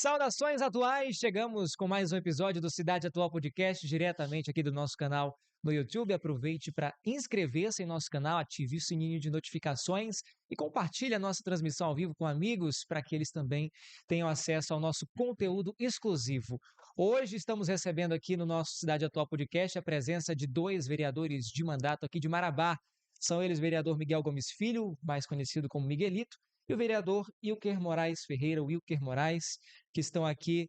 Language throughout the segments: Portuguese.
Saudações atuais! Chegamos com mais um episódio do Cidade Atual Podcast, diretamente aqui do nosso canal no YouTube. Aproveite para inscrever-se em nosso canal, ative o sininho de notificações e compartilhe a nossa transmissão ao vivo com amigos para que eles também tenham acesso ao nosso conteúdo exclusivo. Hoje estamos recebendo aqui no nosso Cidade Atual Podcast a presença de dois vereadores de mandato aqui de Marabá. São eles o vereador Miguel Gomes Filho, mais conhecido como Miguelito, e o vereador Wilker Moraes Ferreira, Wilker Moraes, que estão aqui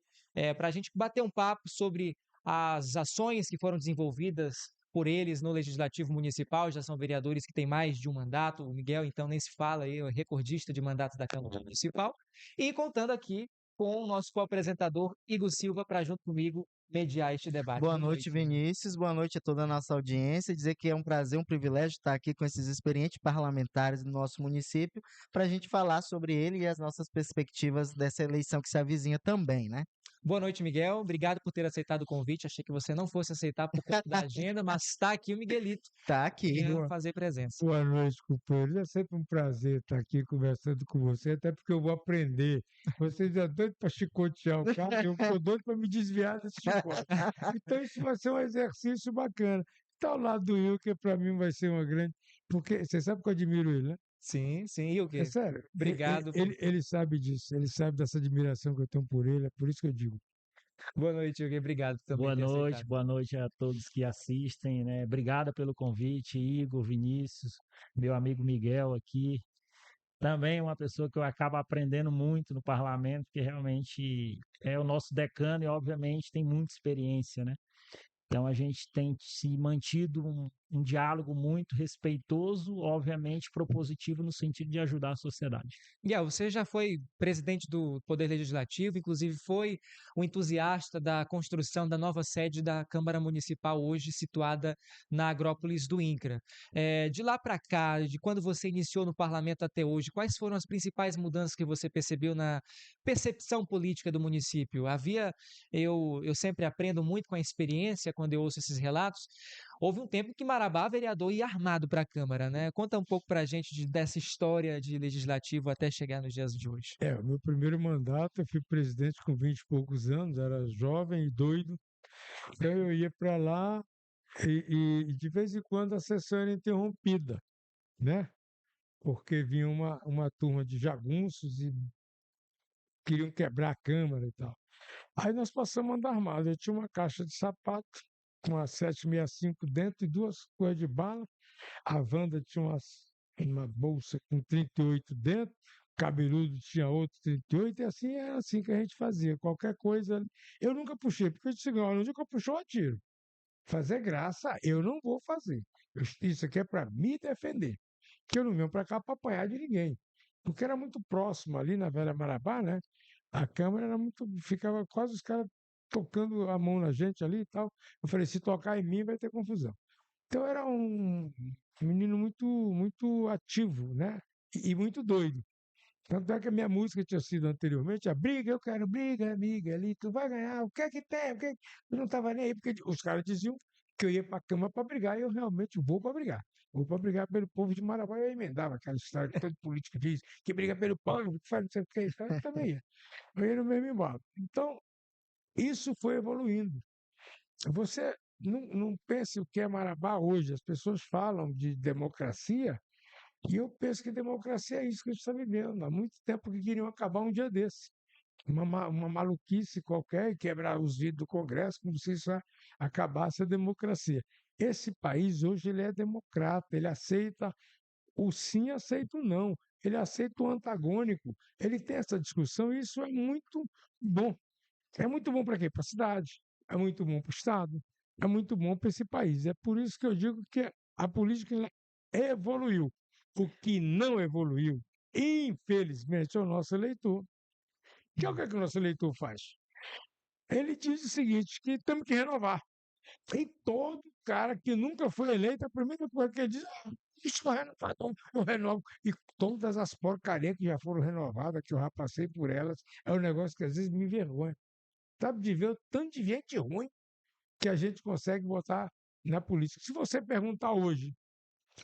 para a gente bater um papo sobre as ações que foram desenvolvidas por eles no Legislativo Municipal. Já são vereadores que têm mais de um mandato. O Miguel, então, nem se fala, aí, é recordista de mandatos da Câmara Municipal. E contando aqui com o nosso co-apresentador, Igor Silva, para junto comigo mediar este debate. Boa noite, Vinícius. Boa noite a toda a nossa audiência. Dizer que é um prazer, um privilégio estar aqui com esses experientes parlamentares do nosso município para a gente falar sobre ele e as nossas perspectivas dessa eleição que se avizinha também, né? Boa noite, Miguel. Obrigado por ter aceitado o convite. Achei que você não fosse aceitar por conta da agenda, mas está aqui o Miguelito. Tá aqui. Querendo fazer presença. Boa noite, companheiro. É sempre um prazer estar aqui conversando com você, até porque eu vou aprender. Você já é doido para chicotear o cara, eu estou doido para me desviar desse chicote. Então, isso vai ser um exercício bacana. Estar ao lado do Wilker, para mim, vai ser uma grande. Porque você sabe que eu admiro ele, né? Sim, e o É quê? sério. Obrigado. Ele sabe disso, ele sabe dessa admiração que eu tenho por ele, é por isso que eu digo. Boa noite, Wilker. Obrigado também por ter aceitado. Boa noite a todos que assistem, né? Obrigado pelo convite, Igor, Vinícius, meu amigo Miguel aqui. Também uma pessoa que eu acabo aprendendo muito no parlamento, que realmente é o nosso decano e, obviamente, tem muita experiência, né? Então, a gente tem se mantido um diálogo muito respeitoso, obviamente propositivo no sentido de ajudar a sociedade. Miguel, você já foi presidente do Poder Legislativo, inclusive foi um entusiasta da construção da nova sede da Câmara Municipal, hoje situada na Agrópolis do INCRA. De lá para cá, de quando você iniciou no parlamento até hoje, quais foram as principais mudanças que você percebeu na percepção política do município? Eu sempre aprendo muito com a experiência quando eu ouço esses relatos. Houve um tempo que Marabá, vereador, ia armado para a Câmara, né? Conta um pouco para a gente dessa história de legislativo até chegar nos dias de hoje. O meu primeiro mandato, eu fui presidente com 20 e poucos anos, era jovem e doido. Então, eu ia para lá e de vez em quando a sessão era interrompida, né? Porque vinha uma turma de jagunços e queriam quebrar a Câmara e tal. Aí nós passamos a andar armado. Eu tinha uma caixa de sapato com uma 765 dentro e duas coisas de bala. A Wanda tinha uma bolsa com 38 dentro, o Cabeludo tinha outro 38, e assim era assim que a gente fazia. Qualquer coisa. Eu nunca puxei, porque eu disse: olha, no dia que eu puxou, eu atiro. Fazer graça, eu não vou fazer. Isso aqui é para me defender. Que eu não venho para cá para apanhar de ninguém. Porque era muito próximo ali na Velha Marabá, né? A Câmara era muito. Ficava quase os caras tocando a mão na gente ali e tal. Eu falei: se tocar em mim, vai ter confusão. Então era um menino muito ativo, né? E muito doido. Tanto é que a minha música tinha sido anteriormente: a briga, eu quero briga, amiga, ali, tu vai ganhar, o que é que tem? O que é que... Eu não estava nem aí, porque os caras diziam que eu ia para a Câmara para brigar, e eu realmente vou para brigar. Vou para brigar pelo povo de Marabá. Eu emendava aquela história que todo político diz, que briga pelo povo, que faz não sei o que, eu também ia. Eu ia no mesmo embalo. Então, isso foi evoluindo. Você não pense o que é Marabá hoje. As pessoas falam de democracia, e eu penso que democracia é isso que a gente está vivendo. Há muito tempo que queriam acabar um dia desse. Uma maluquice qualquer e quebrar os vidros do Congresso, como se isso acabasse a democracia. Esse país hoje ele é democrata, ele aceita o sim, aceita o não, ele aceita o antagônico, ele tem essa discussão e isso é muito bom. É muito bom para quê? Para a cidade, é muito bom para o Estado, é muito bom para esse país. É por isso que eu digo que a política ela evoluiu. O que não evoluiu, infelizmente, é o nosso eleitor. Que é o que o nosso eleitor faz? Ele diz o seguinte, que temos que renovar. E todo cara que nunca foi eleito, a primeira coisa que ele diz: isso vai renovar, então eu renovo. E todas as porcarias que já foram renovadas, que eu já passei por elas, é um negócio que às vezes me envergonha. Sabe, de ver o tanto de gente ruim que a gente consegue botar na política. Se você perguntar hoje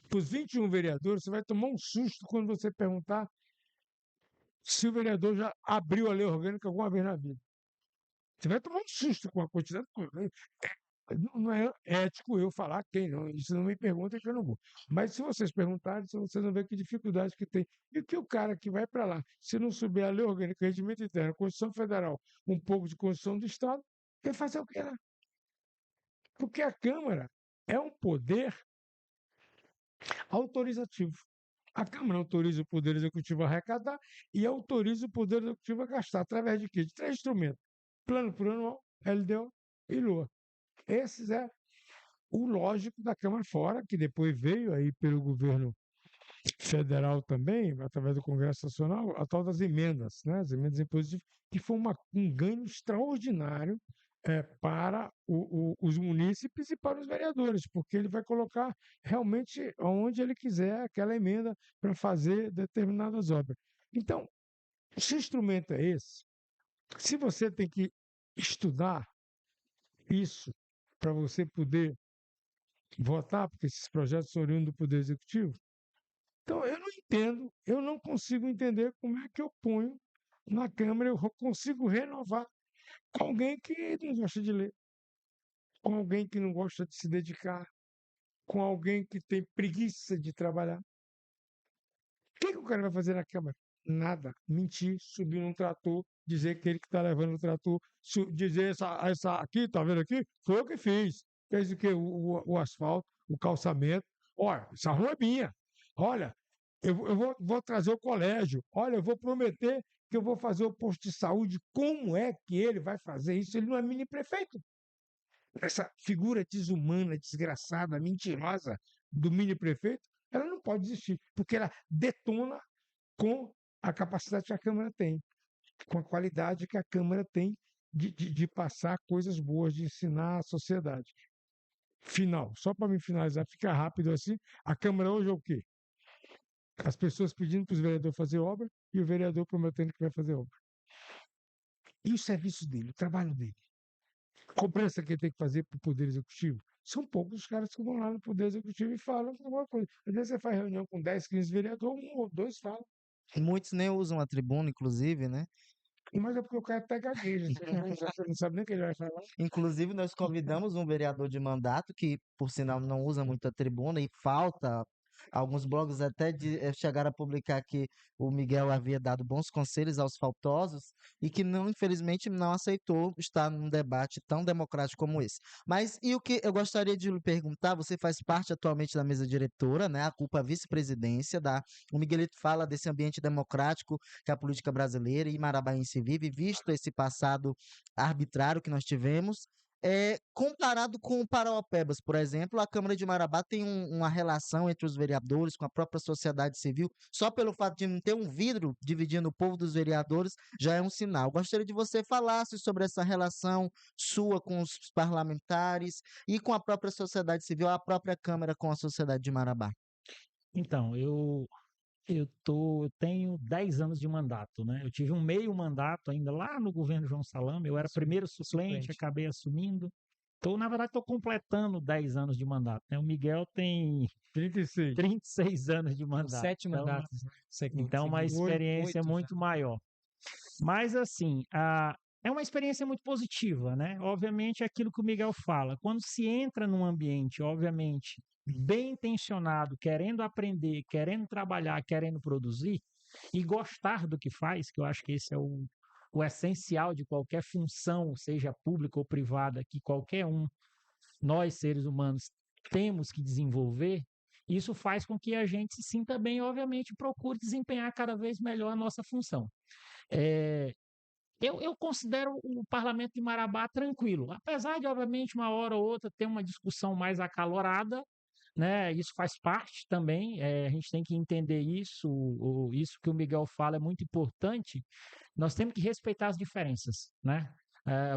para os 21 vereadores, você vai tomar um susto quando você perguntar se o vereador já abriu a lei orgânica alguma vez na vida. Você vai tomar um susto com a quantidade de coisa. Não é ético eu falar quem não. Isso não me pergunta que eu não vou. Mas se vocês perguntarem, vocês vão ver que dificuldade que tem. E que o cara que vai para lá, se não souber a lei orgânica, regimento interno, Constituição Federal, um pouco de Constituição do Estado, quer fazer o que lá? Porque a Câmara é um poder autorizativo. A Câmara autoriza o Poder Executivo a arrecadar e autoriza o Poder Executivo a gastar. Através de quê? De 3 instrumentos. Plano Plurianual, LDO e LOA. Esse é o lógico da Câmara, fora que depois veio aí pelo governo federal também, através do Congresso Nacional, a tal das emendas, né? As emendas impositivas, que foi um ganho extraordinário para os munícipes e para os vereadores, porque ele vai colocar realmente onde ele quiser aquela emenda para fazer determinadas obras. Então, se instrumento é esse, se você tem que estudar isso para você poder votar, porque esses projetos são oriundos do Poder Executivo, então eu não entendo, eu não consigo entender como é que eu ponho na Câmara, eu consigo renovar com alguém que não gosta de ler, com alguém que não gosta de se dedicar, com alguém que tem preguiça de trabalhar. O que o cara vai fazer na Câmara? Nada. Mentir, subir num trator, dizer que ele que está levando o trator, dizer essa aqui, tá vendo aqui? Foi eu que fiz. Fez o quê? O asfalto, o calçamento. Olha, essa rua é minha. Olha, eu vou trazer o colégio. Olha, eu vou prometer que eu vou fazer o posto de saúde. Como é que ele vai fazer isso? Ele não é mini prefeito. Essa figura desumana, desgraçada, mentirosa do mini prefeito, ela não pode existir, porque ela detona com a capacidade que a Câmara tem, com a qualidade que a Câmara tem de passar coisas boas, de ensinar a sociedade. Final, só para me finalizar, fica rápido assim, a Câmara hoje é o quê? As pessoas pedindo para os vereadores fazer obra e o vereador prometendo que vai fazer obra. E o serviço dele, o trabalho dele? Cobrança que ele tem que fazer para o Poder Executivo? São poucos os caras que vão lá no Poder Executivo e falam alguma coisa. Às vezes você faz reunião com 10, 15 vereadores, 1 ou 2 falam. Muitos nem usam a tribuna, inclusive, né? Mas é porque o cara até gagueja, você não sabe nem o que ele vai falar. Inclusive, nós convidamos um vereador de mandato que, por sinal, não usa muito a tribuna e falta. Alguns blogs até chegaram a publicar que o Miguel havia dado bons conselhos aos faltosos e que não, infelizmente, não aceitou estar num debate tão democrático como esse. Mas e o que eu gostaria de lhe perguntar, você faz parte atualmente da mesa diretora, né? A culpa vice-presidência da. O Miguelito fala desse ambiente democrático que a política brasileira e marabaense vive, visto esse passado arbitrário que nós tivemos. Comparado com o Parauapebas, por exemplo, a Câmara de Marabá tem uma relação entre os vereadores com a própria sociedade civil. Só pelo fato de não ter um vidro dividindo o povo dos vereadores já é um sinal. Gostaria de você falasse sobre essa relação sua com os parlamentares e com a própria sociedade civil, a própria Câmara com a sociedade de Marabá. Então, eu tenho 10 anos de mandato, né? Eu tive um meio mandato ainda lá no governo João Salame, eu era primeiro suplente, acabei assumindo. Na verdade, estou completando 10 anos de mandato, né? O Miguel tem 36 anos de mandato. 7 mandatos, né? Então, uma experiência muito maior. Mas, assim, é uma experiência muito positiva, né? Obviamente, é aquilo que o Miguel fala. Quando se entra num ambiente, obviamente, bem intencionado, querendo aprender, querendo trabalhar, querendo produzir e gostar do que faz, que eu acho que esse é o essencial de qualquer função, seja pública ou privada, que qualquer nós seres humanos temos que desenvolver, isso faz com que a gente se sinta bem, obviamente, procure desempenhar cada vez melhor a nossa função. Eu considero o Parlamento de Marabá tranquilo, apesar de, obviamente, uma hora ou outra ter uma discussão mais acalorada, né? Isso faz parte também, a gente tem que entender isso, isso que o Miguel fala é muito importante, nós temos que respeitar as diferenças, né?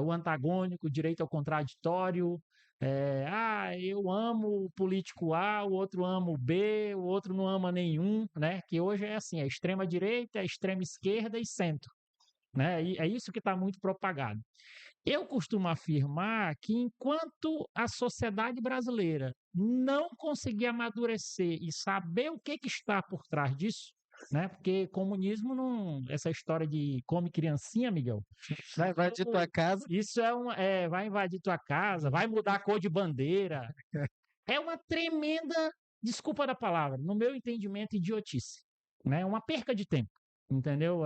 O antagônico, o direito ao contraditório, eu amo o político A, o outro ama o B, o outro não ama nenhum, né? Que hoje é assim, a extrema direita, a extrema esquerda e centro, né? E é isso que está muito propagado. Eu costumo afirmar que enquanto a sociedade brasileira não conseguir amadurecer e saber o que está por trás disso, né? Porque comunismo não, essa história de come criancinha, Miguel, Vai de tua casa. isso vai invadir tua casa, vai mudar a cor de bandeira. É uma tremenda, desculpa da palavra, no meu entendimento, idiotice, né? Uma perca de tempo, entendeu?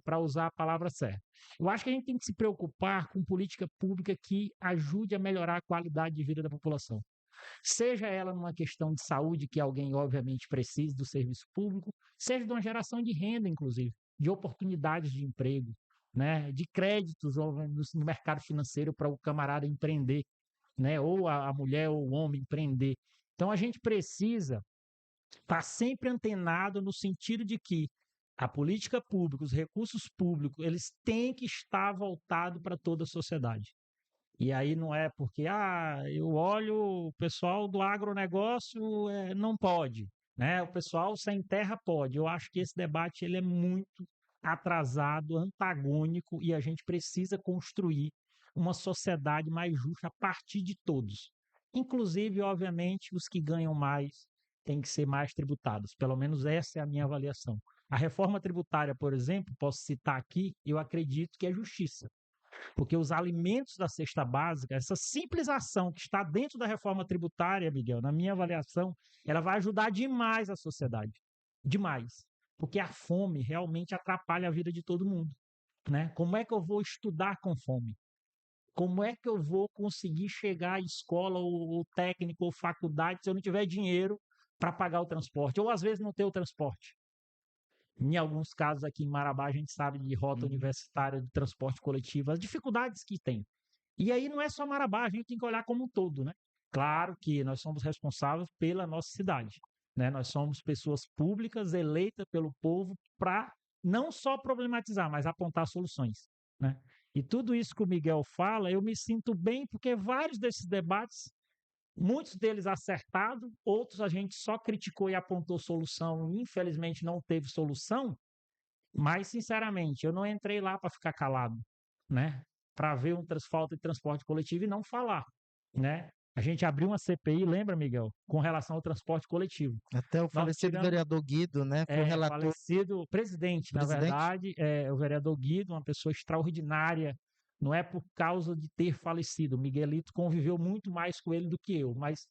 Para usar a palavra certa. Eu acho que a gente tem que se preocupar com política pública que ajude a melhorar a qualidade de vida da população. Seja ela numa questão de saúde, que alguém obviamente precise do serviço público, seja de uma geração de renda, inclusive, de oportunidades de emprego, né? De créditos no mercado financeiro para o camarada empreender, né? Ou a mulher ou o homem empreender. Então a gente precisa estar sempre antenado no sentido de que a política pública, os recursos públicos, eles têm que estar voltados para toda a sociedade. E aí não é porque eu olho o pessoal do agronegócio não pode, né? O pessoal sem terra pode. Eu acho que esse debate ele é muito atrasado, antagônico, e a gente precisa construir uma sociedade mais justa a partir de todos. Inclusive, obviamente, os que ganham mais têm que ser mais tributados. Pelo menos essa é a minha avaliação. A reforma tributária, por exemplo, posso citar aqui, eu acredito que é justiça. Porque os alimentos da cesta básica, essa simples ação que está dentro da reforma tributária, Miguel, na minha avaliação, ela vai ajudar demais a sociedade. Demais. Porque a fome realmente atrapalha a vida de todo mundo, né? Como é que eu vou estudar com fome? Como é que eu vou conseguir chegar à escola, ou técnico, ou faculdade, se eu não tiver dinheiro para pagar o transporte? Ou às vezes não ter o transporte. Em alguns casos aqui em Marabá, a gente sabe de rota universitária de transporte coletivo, as dificuldades que tem. E aí não é só Marabá, a gente tem que olhar como um todo, né? Claro que nós somos responsáveis pela nossa cidade, né? Nós somos pessoas públicas eleitas pelo povo para não só problematizar, mas apontar soluções, né? E tudo isso que o Miguel fala, eu me sinto bem, porque vários desses debates, muitos deles acertados, outros a gente só criticou e apontou solução e infelizmente não teve solução, mas sinceramente, eu não entrei lá para ficar calado, né? Para ver falta de transporte coletivo e não falar, né? A gente abriu uma CPI, lembra, Miguel, com relação ao transporte coletivo. Até o falecido vereador Guido, né? Foi o relator. Falecido presidente, na verdade, o vereador Guido, uma pessoa extraordinária. Não é por causa de ter falecido. O Miguelito conviveu muito mais com ele do que eu, mas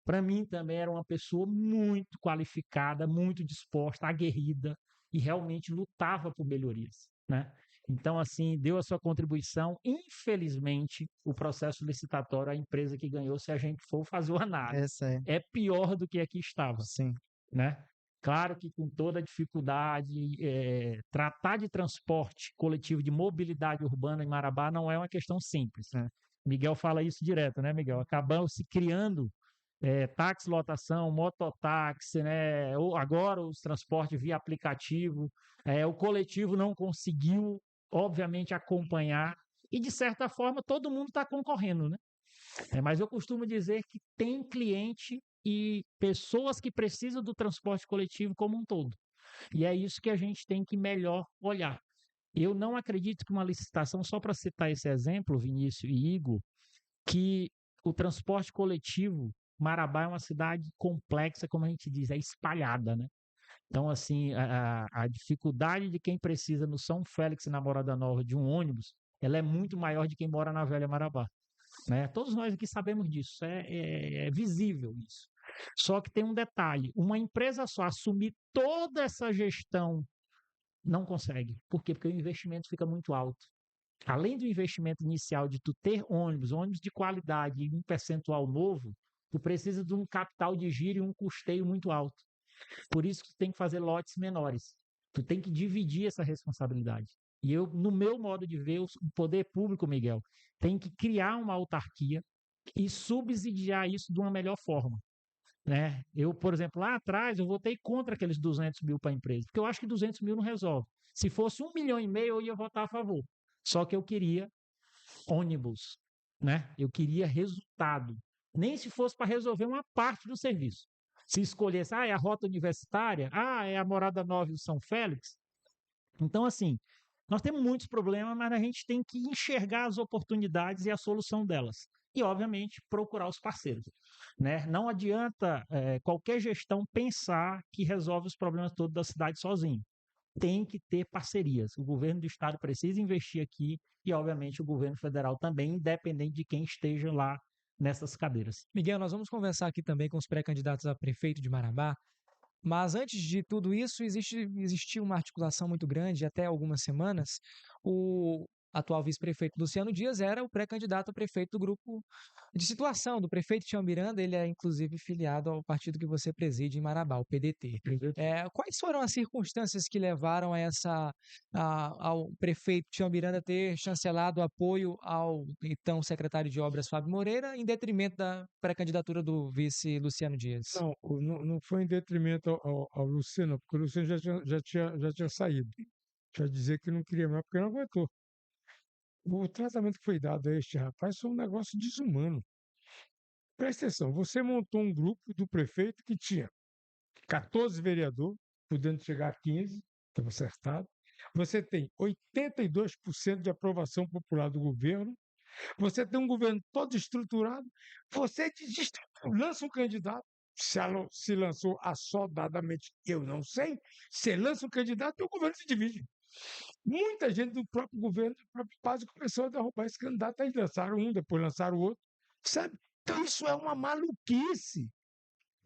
para mim também era uma pessoa muito qualificada, muito disposta, aguerrida e realmente lutava por melhorias, né? Então, assim, deu a sua contribuição. Infelizmente, o processo licitatório, a empresa que ganhou, se a gente for fazer o análise, é pior do que aqui estava. Sim. Né? Claro que com toda a dificuldade, tratar de transporte coletivo, de mobilidade urbana em Marabá não é uma questão simples. Né? Miguel fala isso direto, né, Miguel? Acabamos se criando táxi lotação, mototáxi, né? Agora os transportes via aplicativo. O coletivo não conseguiu, obviamente, acompanhar e, de certa forma, todo mundo está concorrendo, né? Mas eu costumo dizer que tem cliente e pessoas que precisam do transporte coletivo como um todo. E é isso que a gente tem que melhor olhar. Eu não acredito que uma licitação, só para citar esse exemplo, Vinícius e Igor, que o transporte coletivo, Marabá é uma cidade complexa, como a gente diz, é espalhada, né? Então, assim, a dificuldade de quem precisa no São Félix e na Morada Nova de um ônibus, ela é muito maior de quem mora na Velha Marabá. Né? Todos nós aqui sabemos disso, é visível isso. Só que tem um detalhe, uma empresa só assumir toda essa gestão não consegue. Por quê? Porque o investimento fica muito alto. Além do investimento inicial de tu ter ônibus de qualidade e um percentual novo, tu precisa de um capital de giro e um custeio muito alto. Por isso que tu tem que fazer lotes menores. Tu tem que dividir essa responsabilidade. E eu, no meu modo de ver, o poder público, Miguel, tem que criar uma autarquia e subsidiar isso de uma melhor forma. Né? Eu, por exemplo, lá atrás, eu votei contra aqueles 200 mil para a empresa, porque eu acho que 200 mil não resolve. Se fosse 1,5 milhão, eu ia votar a favor. Só que eu queria ônibus, né? Eu queria resultado. Nem se fosse para resolver uma parte do serviço. Se escolhesse, é a rota universitária, é a Morada Nova do São Félix. Então, assim, Nós temos muitos problemas, mas a gente tem que enxergar as oportunidades e a solução delas. E, obviamente, procurar os parceiros. Né? Não adianta qualquer gestão pensar que resolve os problemas todos da cidade sozinho. Tem que ter parcerias. O governo do estado precisa investir aqui e, obviamente, o governo federal também, independente de quem esteja lá nessas cadeiras. Miguel, nós vamos conversar aqui também com os pré-candidatos a prefeito de Marabá, mas antes de tudo isso, existiu uma articulação muito grande, até algumas semanas. O atual vice-prefeito Luciano Dias era o pré-candidato a prefeito do grupo de situação do prefeito Tião Miranda. Ele é inclusive filiado ao partido que você preside em Marabá, o PDT. Quais foram as circunstâncias que levaram ao prefeito Tião Miranda ter chancelado o apoio ao então secretário de Obras Fábio Moreira, em detrimento da pré-candidatura do vice Luciano Dias? Não foi em detrimento ao Luciano, porque o Luciano já tinha saído. Já dizer que não queria mais, porque não aguentou. O tratamento que foi dado a este rapaz foi um negócio desumano. Presta atenção, você montou um grupo do prefeito que tinha 14 vereadores, podendo chegar a 15, estava acertado. Você tem 82% de aprovação popular do governo. Você tem um governo todo estruturado. Você lança um candidato. Se lançou assodadamente, eu não sei. Você lança um candidato e o governo se divide. Muita gente do próprio governo, do próprio base, começou a derrubar esse candidato. Aí lançaram um, depois lançaram o outro. Sabe? Então isso é uma maluquice.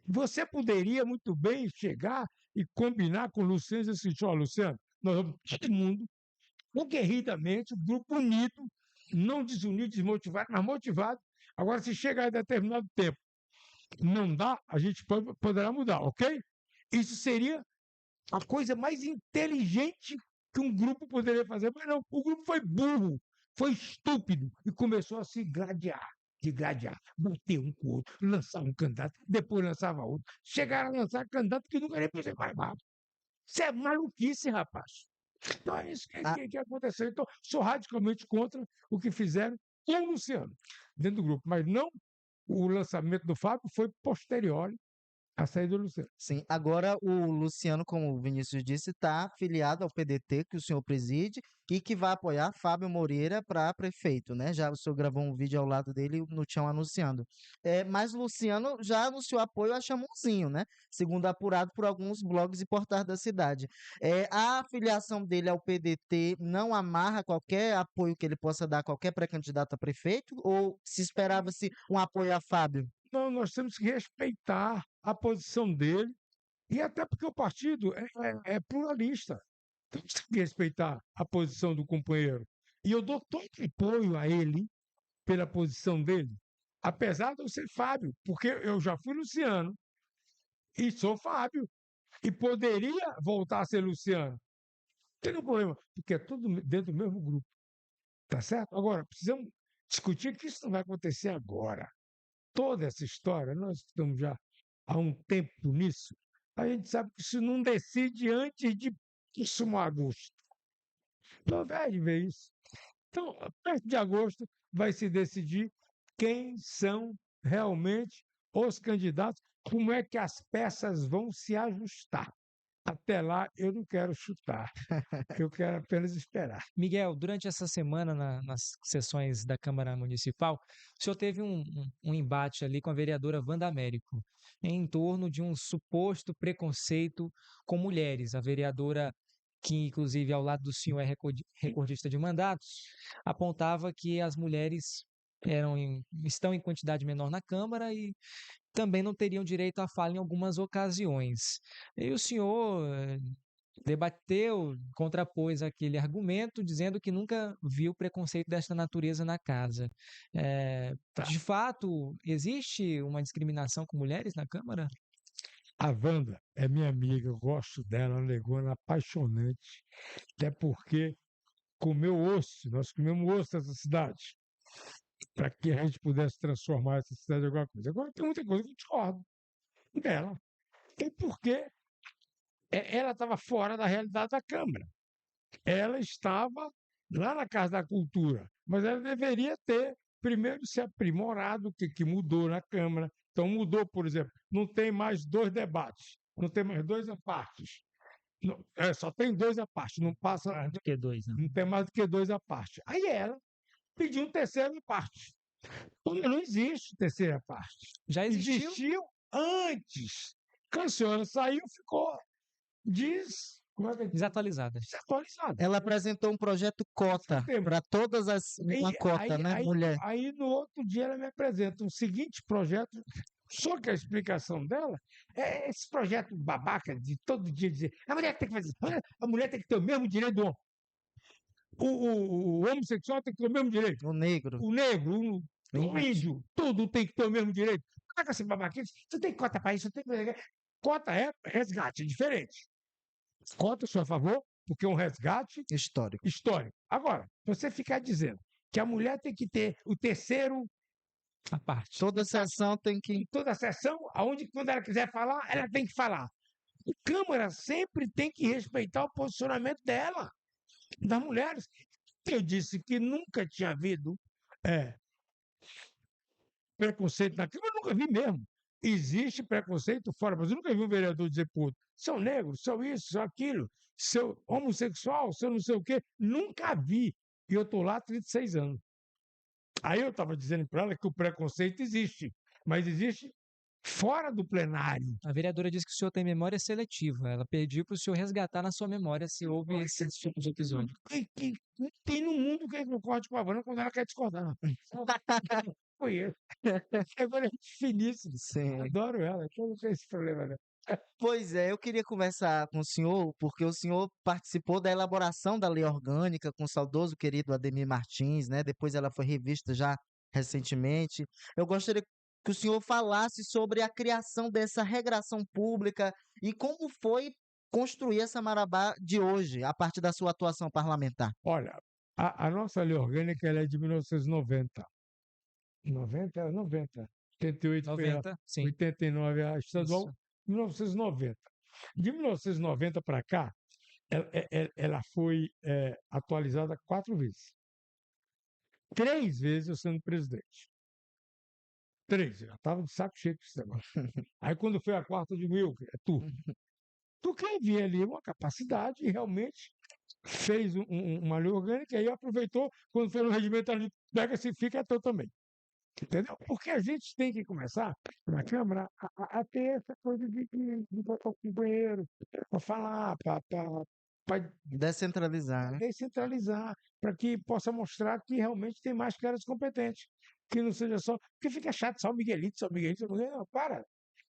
Você poderia muito bem chegar e combinar com o Luciano e dizer assim: ó, Luciano, nós vamos todo mundo, aguerridamente, grupo unido, não desunido, desmotivado, mas motivado. Agora, se chegar a determinado tempo, não dá, a gente poderá mudar, ok? Isso seria a coisa mais inteligente que um grupo poderia fazer, mas não, o grupo foi burro, foi estúpido e começou a se gladiar, bater um com o outro, lançar um candidato, depois lançava outro, chegaram a lançar candidato que nunca nem pensei mais. Isso é maluquice, rapaz. Então é isso que aconteceu. Então, sou radicalmente contra o que fizeram com o Luciano dentro do grupo, mas não o lançamento do Fábio foi posterior à saída do Luciano. Sim, agora o Luciano, como o Vinícius disse, está afiliado ao PDT que o senhor preside e que vai apoiar Fábio Moreira para prefeito, né? Já o senhor gravou um vídeo ao lado dele no chão anunciando. Mas o Luciano já anunciou apoio a Chamunzinho, né? Segundo apurado por alguns blogs e portais da cidade. A afiliação dele ao PDT não amarra qualquer apoio que ele possa dar a qualquer pré-candidato a prefeito? Ou se esperava-se um apoio a Fábio? Não, nós temos que respeitar a posição dele, e até porque o partido é pluralista. Então, temos que respeitar a posição do companheiro. E eu dou todo apoio a ele pela posição dele, apesar de eu ser Fábio, porque eu já fui Luciano e sou Fábio, e poderia voltar a ser Luciano. Não tem nenhum problema, porque é tudo dentro do mesmo grupo. Tá certo? Agora, precisamos discutir que isso não vai acontecer agora. Toda essa história, nós estamos já há um tempo nisso, a gente sabe que isso não decide antes de agosto. Então, vai ver isso. Então, perto de agosto, vai se decidir quem são realmente os candidatos, como é que as peças vão se ajustar. Até lá, eu não quero chutar, eu quero apenas esperar. Miguel, durante essa semana, nas sessões da Câmara Municipal, o senhor teve um embate ali com a vereadora Wanda Américo, em torno de um suposto preconceito com mulheres. A vereadora, que inclusive ao lado do senhor é recordista de mandatos, apontava que as mulheres estão em quantidade menor na Câmara e também não teriam direito à fala em algumas ocasiões. E o senhor debateu, contrapôs aquele argumento, dizendo que nunca viu preconceito desta natureza na casa. De fato, existe uma discriminação com mulheres na Câmara? A Wanda é minha amiga, eu gosto dela, uma negona apaixonante, até porque comeu osso, nós comemos osso nessa cidade, para que a gente pudesse transformar essa cidade em alguma coisa. Agora tem muita coisa que eu discordo dela. Tem porque ela estava fora da realidade da Câmara. Ela estava lá na Casa da Cultura, mas ela deveria ter primeiro se aprimorado, o que mudou na Câmara. Então mudou, por exemplo, não tem mais 2 debates, não tem mais 2 apartes. Só tem 2 à parte, não passa, Mais do que 2, né? não tem mais do que 2 à parte. Aí ela pediu um terceiro à parte. Não existe terceira parte. Já existiu? Existiu antes. Quando a senhora saiu, ficou como é que é? Desatualizada. Desatualizado. Ela apresentou um projeto cota Setembro. para todas as. Uma cota, né, mulher? Aí, no outro dia, ela me apresenta o seguinte projeto, só que a explicação dela é esse projeto babaca de todo dia dizer a mulher tem que fazer, a mulher tem que ter o mesmo direito do homem. O homossexual tem que ter o mesmo direito. O negro. O negro, o Índio. índio, tudo tem que ter o mesmo direito. Como é que esse babaquice? Você tem cota para isso, você tem que... Cota é resgate, é diferente. Cota, sou a favor, porque é um resgate Histórico. histórico. Agora, você ficar dizendo que a mulher tem que ter o terceiro A parte. Toda sessão tem que. em toda a sessão, aonde quando ela quiser falar, ela tem que falar. A Câmara sempre tem que respeitar o posicionamento dela, das mulheres. Eu disse que nunca tinha havido preconceito na Câmara, eu nunca vi mesmo. Existe preconceito fora, mas eu nunca vi um vereador dizer, pô, sou negro, sou isso, sou aquilo, sou homossexual, sou não sei o quê. Nunca vi. E eu estou lá há 36 anos. Aí eu estava dizendo para ela que o preconceito existe, mas existe fora do plenário. A vereadora disse que o senhor tem memória seletiva. Ela pediu para o senhor resgatar na sua memória se houve esse tipo de episódio. Não tem no mundo quem concorde com a Vânia quando ela quer discordar. Conheço. Agora é finíssimo. Sim. Adoro ela, então não tem esse problema, né? Pois é, eu queria conversar com o senhor, porque o senhor participou da elaboração da lei orgânica com o saudoso querido Ademir Martins, né? Depois ela foi revista já recentemente. Eu gostaria que o senhor falasse sobre a criação dessa regração pública e como foi construir essa Marabá de hoje, a partir da sua atuação parlamentar. Olha, a nossa lei orgânica ela é de 1990. 90? 88 foi a 90, sim. 89 a estadual, Isso. 1990. De 1990 para cá, ela foi atualizada 4 vezes. 3 vezes eu sendo presidente. 3, eu já estava de saco cheio com esse negócio. Aí quando foi a quarta, eu digo, é tu. Tu quer ver ali uma capacidade e realmente fez uma lei orgânica e aí aproveitou, quando foi no regimento, ele pega se fica, é teu também. Entendeu? Porque a gente tem que começar, na Câmara, a ter essa coisa de botar o companheiro, para falar, para Descentralizar, né? descentralizar, para que possa mostrar que realmente tem mais caras competentes. Que não seja só. Porque fica chato, só o Miguelito. Não, para.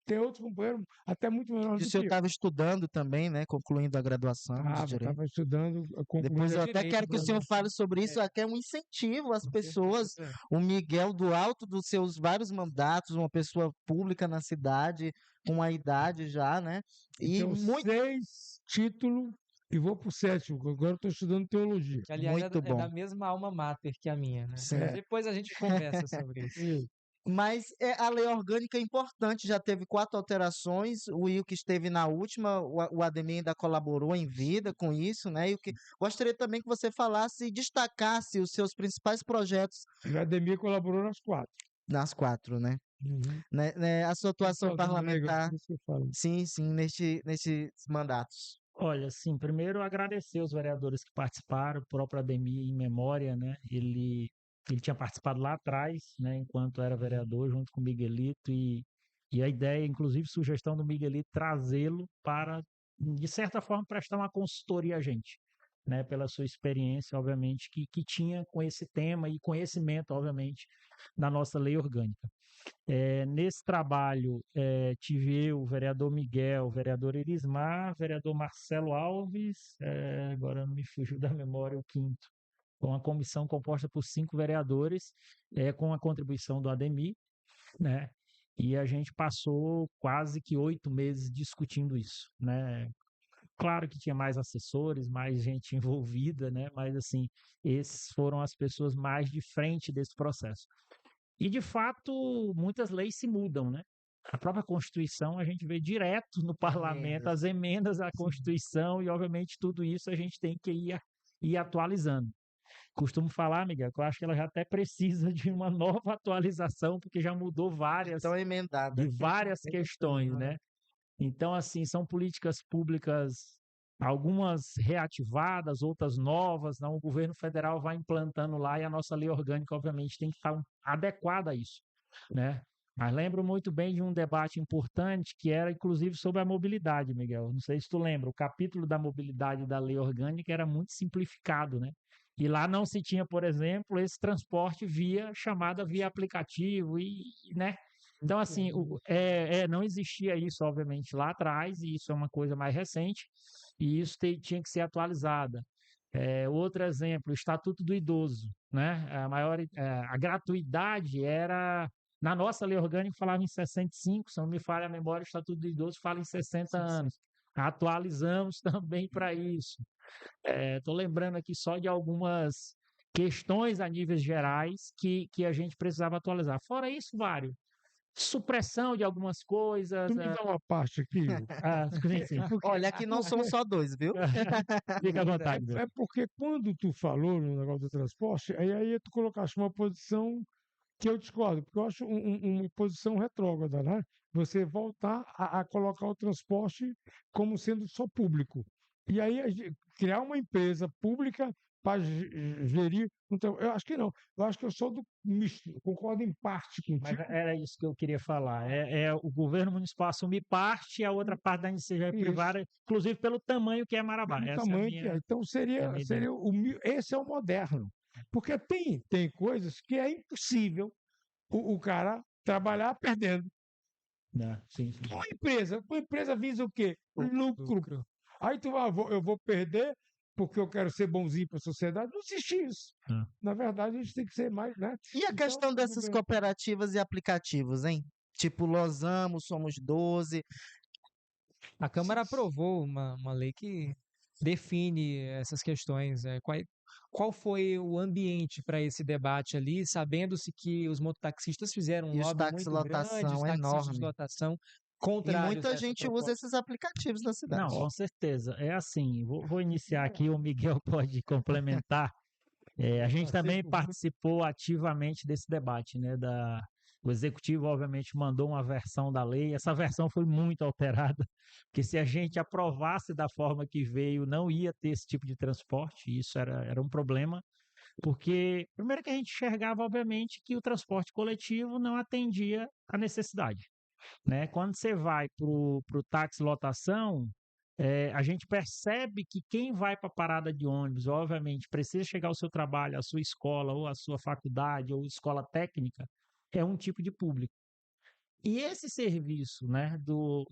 Tem outros companheiros até muito menores E o do senhor que eu. estava estudando também, né? Concluindo a graduação de Direito. Estava estudando, Depois concluindo eu a até Direito, quero que o senhor Bruno. fale sobre isso, que é um incentivo às pessoas. O Miguel, do alto dos seus vários mandatos, uma pessoa pública na cidade, com a idade já, né? E Então, muito 6 títulos e vou para o 7º, agora estou estudando teologia. Que, aliás, Muito é bom. da mesma alma mater que a minha, né? Sim. Mas depois a gente conversa sobre isso. Mas a lei orgânica é importante, já teve 4 alterações, o Wilk esteve na última, o Ademir ainda colaborou em vida com isso, né? Gostaria também que você falasse e destacasse os seus principais projetos O Ademir colaborou nas 4. nas 4, né? A sua atuação parlamentar, sim, nestes mandatos. Olha, assim, primeiro agradecer os vereadores que participaram, o próprio Ademir em memória, né? Ele tinha participado lá atrás, né? Enquanto era vereador, junto com o Miguelito, e a ideia, inclusive, sugestão do Miguelito, trazê-lo para, de certa forma, prestar uma consultoria a gente, né? Pela sua experiência, obviamente, que tinha com esse tema e conhecimento, obviamente, da nossa lei orgânica. Nesse trabalho, tive eu, o vereador Miguel, o vereador Erismar, o vereador Marcelo Alves, agora me fugiu da memória o quinto, com uma comissão composta por 5 vereadores, com a contribuição do Ademir, né? E a gente passou quase que 8 meses discutindo isso, né? Claro que tinha mais assessores, mais gente envolvida, né? Mas, assim, esses foram as pessoas mais de frente desse processo. E, de fato, muitas leis se mudam, né? A própria Constituição, a gente vê direto no parlamento as emendas à Constituição e, obviamente, tudo isso a gente tem que ir atualizando. Costumo falar, Miguel, que eu acho que ela já até precisa de uma nova atualização, porque já mudou Estão emendadas. de várias questões, né? Então, assim, são políticas públicas algumas reativadas, outras novas, não, o governo federal vai implantando lá e a nossa lei orgânica, obviamente, tem que estar adequada a isso, né? Mas lembro muito bem de um debate importante que era, inclusive, sobre a mobilidade, Miguel. Não sei se tu lembra, o capítulo da mobilidade da lei orgânica era muito simplificado, né? E lá não se tinha, por exemplo, esse transporte chamada via aplicativo, né? Então, assim, não existia isso, obviamente, lá atrás, e isso é uma coisa mais recente, e isso tinha que ser atualizada. Outro exemplo, o Estatuto do Idoso, né? A gratuidade era, na nossa lei orgânica falava em 65, se não me falha a memória, o Estatuto do Idoso fala em 60 anos. Atualizamos também para isso. Estou lembrando aqui só de algumas questões a níveis gerais que a gente precisava atualizar. Fora isso, vários. Supressão de algumas coisas. Tu me dá uma parte aqui, Igor? Sim. Olha, aqui não somos só dois, viu? Fica à vontade. É porque quando tu falou no negócio do transporte, aí tu colocaste uma posição que eu discordo, porque eu acho uma posição retrógrada, né? Você voltar a colocar o transporte como sendo só público. E aí criar uma empresa pública para gerir. Então, eu acho que não. Eu acho que eu sou do misto. Eu concordo em parte Mas contigo. era isso que eu queria falar. O governo municipal assumir parte e a outra parte da iniciativa Isso. privada, inclusive pelo tamanho que é Marabá. Pelo Essa tamanho é que é. Então seria esse é o moderno. Porque tem coisas que é impossível o cara trabalhar perdendo. Sim. Uma empresa visa o quê? Lucro. Aí eu vou perder porque eu quero ser bonzinho para a sociedade. Não existe isso. Na verdade, a gente tem que ser mais, né? E a questão dessas cooperativas e aplicativos, hein? Tipo, Losamos, Somos 12. A Câmara aprovou uma lei que define essas questões. Qual foi o ambiente para esse debate ali, sabendo-se que os mototaxistas fizeram um E os lobby táxis muito grande, os lotação taxistas de enorme. lotação E contrários a muita essa gente usa proposta. esses aplicativos na cidade. Não, com certeza. É assim, vou iniciar aqui, o Miguel pode complementar. A gente também participou ativamente desse debate, né? O executivo, obviamente, mandou uma versão da lei. Essa versão foi muito alterada, porque se a gente aprovasse da forma que veio, não ia ter esse tipo de transporte. E isso era um problema, porque, primeiro, que a gente enxergava, obviamente, que o transporte coletivo não atendia à necessidade, né? Quando você vai para o táxi lotação, a gente percebe que quem vai para a parada de ônibus, obviamente, precisa chegar ao seu trabalho, à sua escola, ou à sua faculdade, ou escola técnica, é um tipo de público. E esse serviço, né,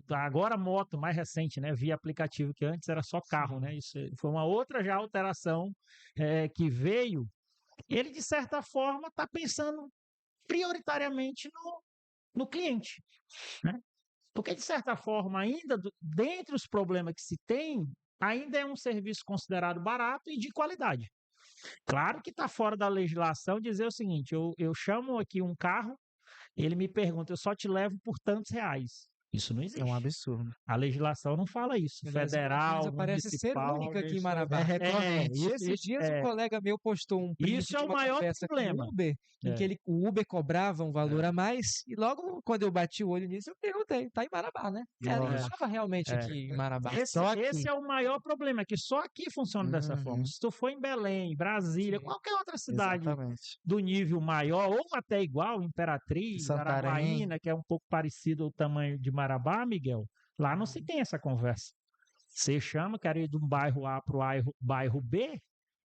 da agora moto mais recente, né, via aplicativo, que antes era só carro, né, isso foi uma outra já alteração que veio, ele de certa forma está pensando prioritariamente no cliente, né? Porque, de certa forma, ainda dentre os problemas que se tem, ainda é um serviço considerado barato e de qualidade. Claro que está fora da legislação dizer o seguinte: eu chamo aqui um carro, ele me pergunta, eu só te levo por tantos reais. Isso não existe. É um absurdo. A legislação não fala isso. Aliás, Federal, parece ser municipal. única aqui em Marabá. Esses dias um colega meu postou um print Isso é de o uma maior conversa com problema. o Uber, em que o Uber cobrava um valor a mais, e logo quando eu bati o olho nisso, eu perguntei, tá em Marabá, né? Ele estava realmente aqui em Marabá. Esse é o maior problema, que só aqui funciona dessa forma. Se tu for em Belém, Brasília, qualquer outra cidade do nível maior, ou até igual, Imperatriz, Araguaína, que é um pouco parecido ao tamanho de Marabá, Miguel, lá não se tem essa conversa. Você chama, quero ir de um bairro A para o bairro B,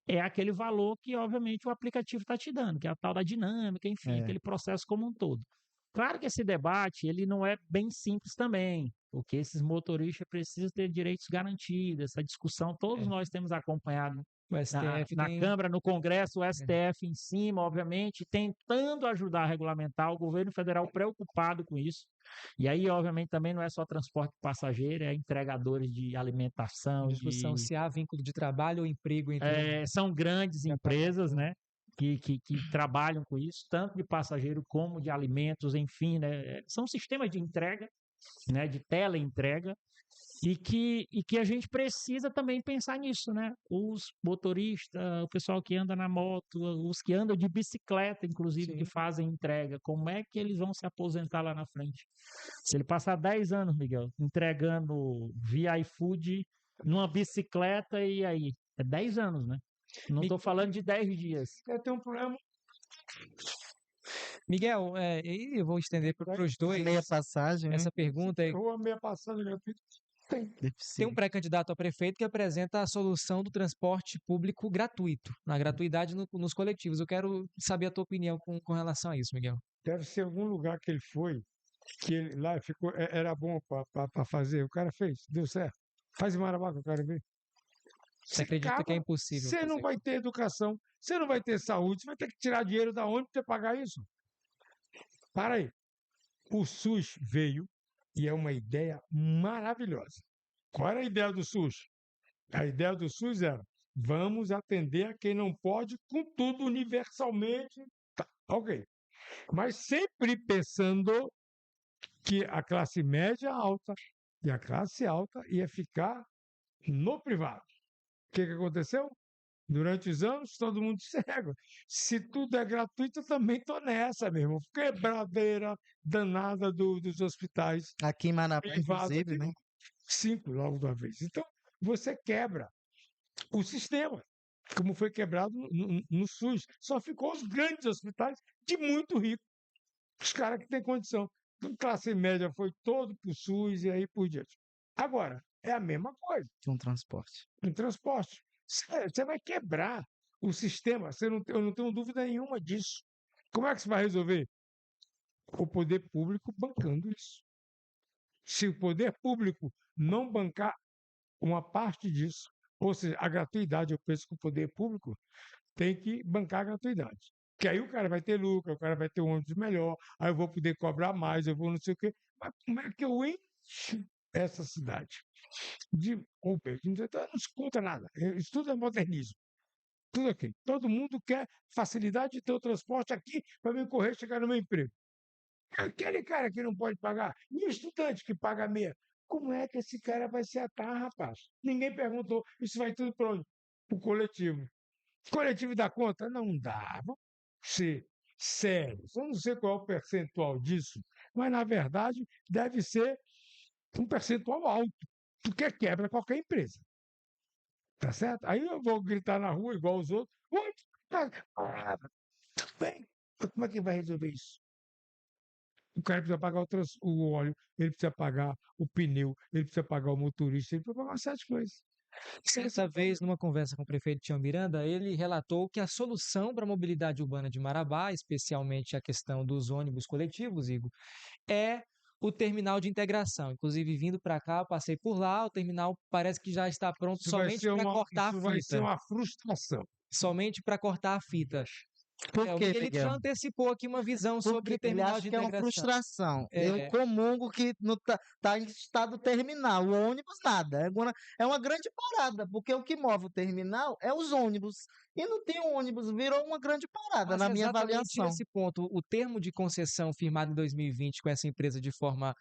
é aquele valor que, obviamente, o aplicativo está te dando, que é a tal da dinâmica, enfim, aquele processo como um todo. Claro que esse debate ele não é bem simples também, porque esses motoristas precisam ter direitos garantidos, essa discussão todos nós temos acompanhado na Câmara, no Congresso, o STF em cima, obviamente, tentando ajudar a regulamentar, o governo federal preocupado com isso. E aí, obviamente, também não é só transporte passageiro, é entregadores de alimentação. Discussão se há vínculo de trabalho ou emprego entre são grandes empresas, né? Que trabalham com isso, tanto de passageiro como de alimentos, enfim, né? São sistemas de entrega, né? De teleentrega, e que a gente precisa também pensar nisso, né? Os motoristas, o pessoal que anda na moto, os que andam de bicicleta, inclusive, que fazem entrega, como é que eles vão se aposentar lá na frente? Se ele passar 10 anos, Miguel, entregando via iFood numa bicicleta e aí? É 10 anos, né? Não estou falando de 10 dias. Tem um problema. Miguel, e eu vou estender para os dois Meia passagem, né? essa pergunta. Eu amei a passagem gratuita. Tem um Deficiente. pré-candidato a prefeito que apresenta a solução do transporte público gratuito, na gratuidade nos coletivos. Eu quero saber a tua opinião com relação a isso, Miguel. Deve ser algum lugar que ele foi, que ele lá ficou, era bom para fazer. O cara fez, deu certo. Faz em Marabá que eu quero ver. Você acredita que é impossível Você não fazer? vai ter educação, você não vai ter saúde, você vai ter que tirar dinheiro da onde para você pagar isso? Para aí. O SUS veio e é uma ideia maravilhosa. Qual era a ideia do SUS? A ideia do SUS era: vamos atender a quem não pode, com tudo universalmente. Tá, ok. Mas sempre pensando que a classe média alta e a classe alta ia ficar no privado. O que aconteceu? Durante os anos, todo mundo cego. Se tudo é gratuito, eu também estou nessa, meu irmão. Quebradeira danada dos hospitais Aqui em Marabá, privados. inclusive, né? 5 logo de uma vez. Então, você quebra o sistema, como foi quebrado no SUS. Só ficou os grandes hospitais de muito rico. Os caras que têm condição. A classe média foi todo para o SUS e aí por diante. Agora, é a mesma coisa. Um transporte. Em transporte. Você vai quebrar o sistema. Eu não tenho dúvida nenhuma disso. Como é que você vai resolver? O poder público bancando isso. Se o poder público não bancar uma parte disso, ou seja, a gratuidade, eu penso que o poder público tem que bancar a gratuidade. Que aí o cara vai ter lucro, o cara vai ter um ônibus melhor, aí eu vou poder cobrar mais, eu vou não sei o quê. Mas como é que eu encho essa cidade de Uber? Não escuta nada. Isso tudo é modernismo. Tudo aqui. Todo mundo quer facilidade de ter o transporte aqui para me correr e chegar no meu emprego. Aquele cara que não pode pagar, e o estudante que paga meia, como é que esse cara vai se atar, rapaz? Ninguém perguntou. Isso vai tudo para onde? Para o coletivo. O coletivo dá conta? Não dá. Vamos ser sérios. Eu não sei qual é o percentual disso, mas na verdade deve ser um percentual alto, porque quebra qualquer empresa. Tá certo? Aí eu vou gritar na rua igual os outros. Tudo bem. Como é que vai resolver isso? O cara precisa pagar o óleo, ele precisa pagar o pneu, ele precisa pagar o motorista, ele precisa pagar uma série de coisas. Certa vez, numa conversa com o prefeito Tião Miranda, ele relatou que a solução para a mobilidade urbana de Marabá, especialmente a questão dos ônibus coletivos, Igor, é o terminal de integração. Inclusive, vindo para cá, eu passei por lá, o terminal parece que já está pronto Isso vai somente ser para uma, cortar a isso vai ser fita. uma frustração. Somente para cortar a fita. Por quê, Ele já Miguel? antecipou aqui uma visão sobre Porque o ele terminal acha de que é uma integração. frustração. Eu É, comungo que tá em estado terminal. O ônibus nada. É uma grande parada, porque o que move o terminal é os ônibus. E não tem um ônibus, virou uma grande parada, mas na minha exatamente avaliação. nesse ponto, o termo de concessão firmado em 2020 com essa empresa de forma,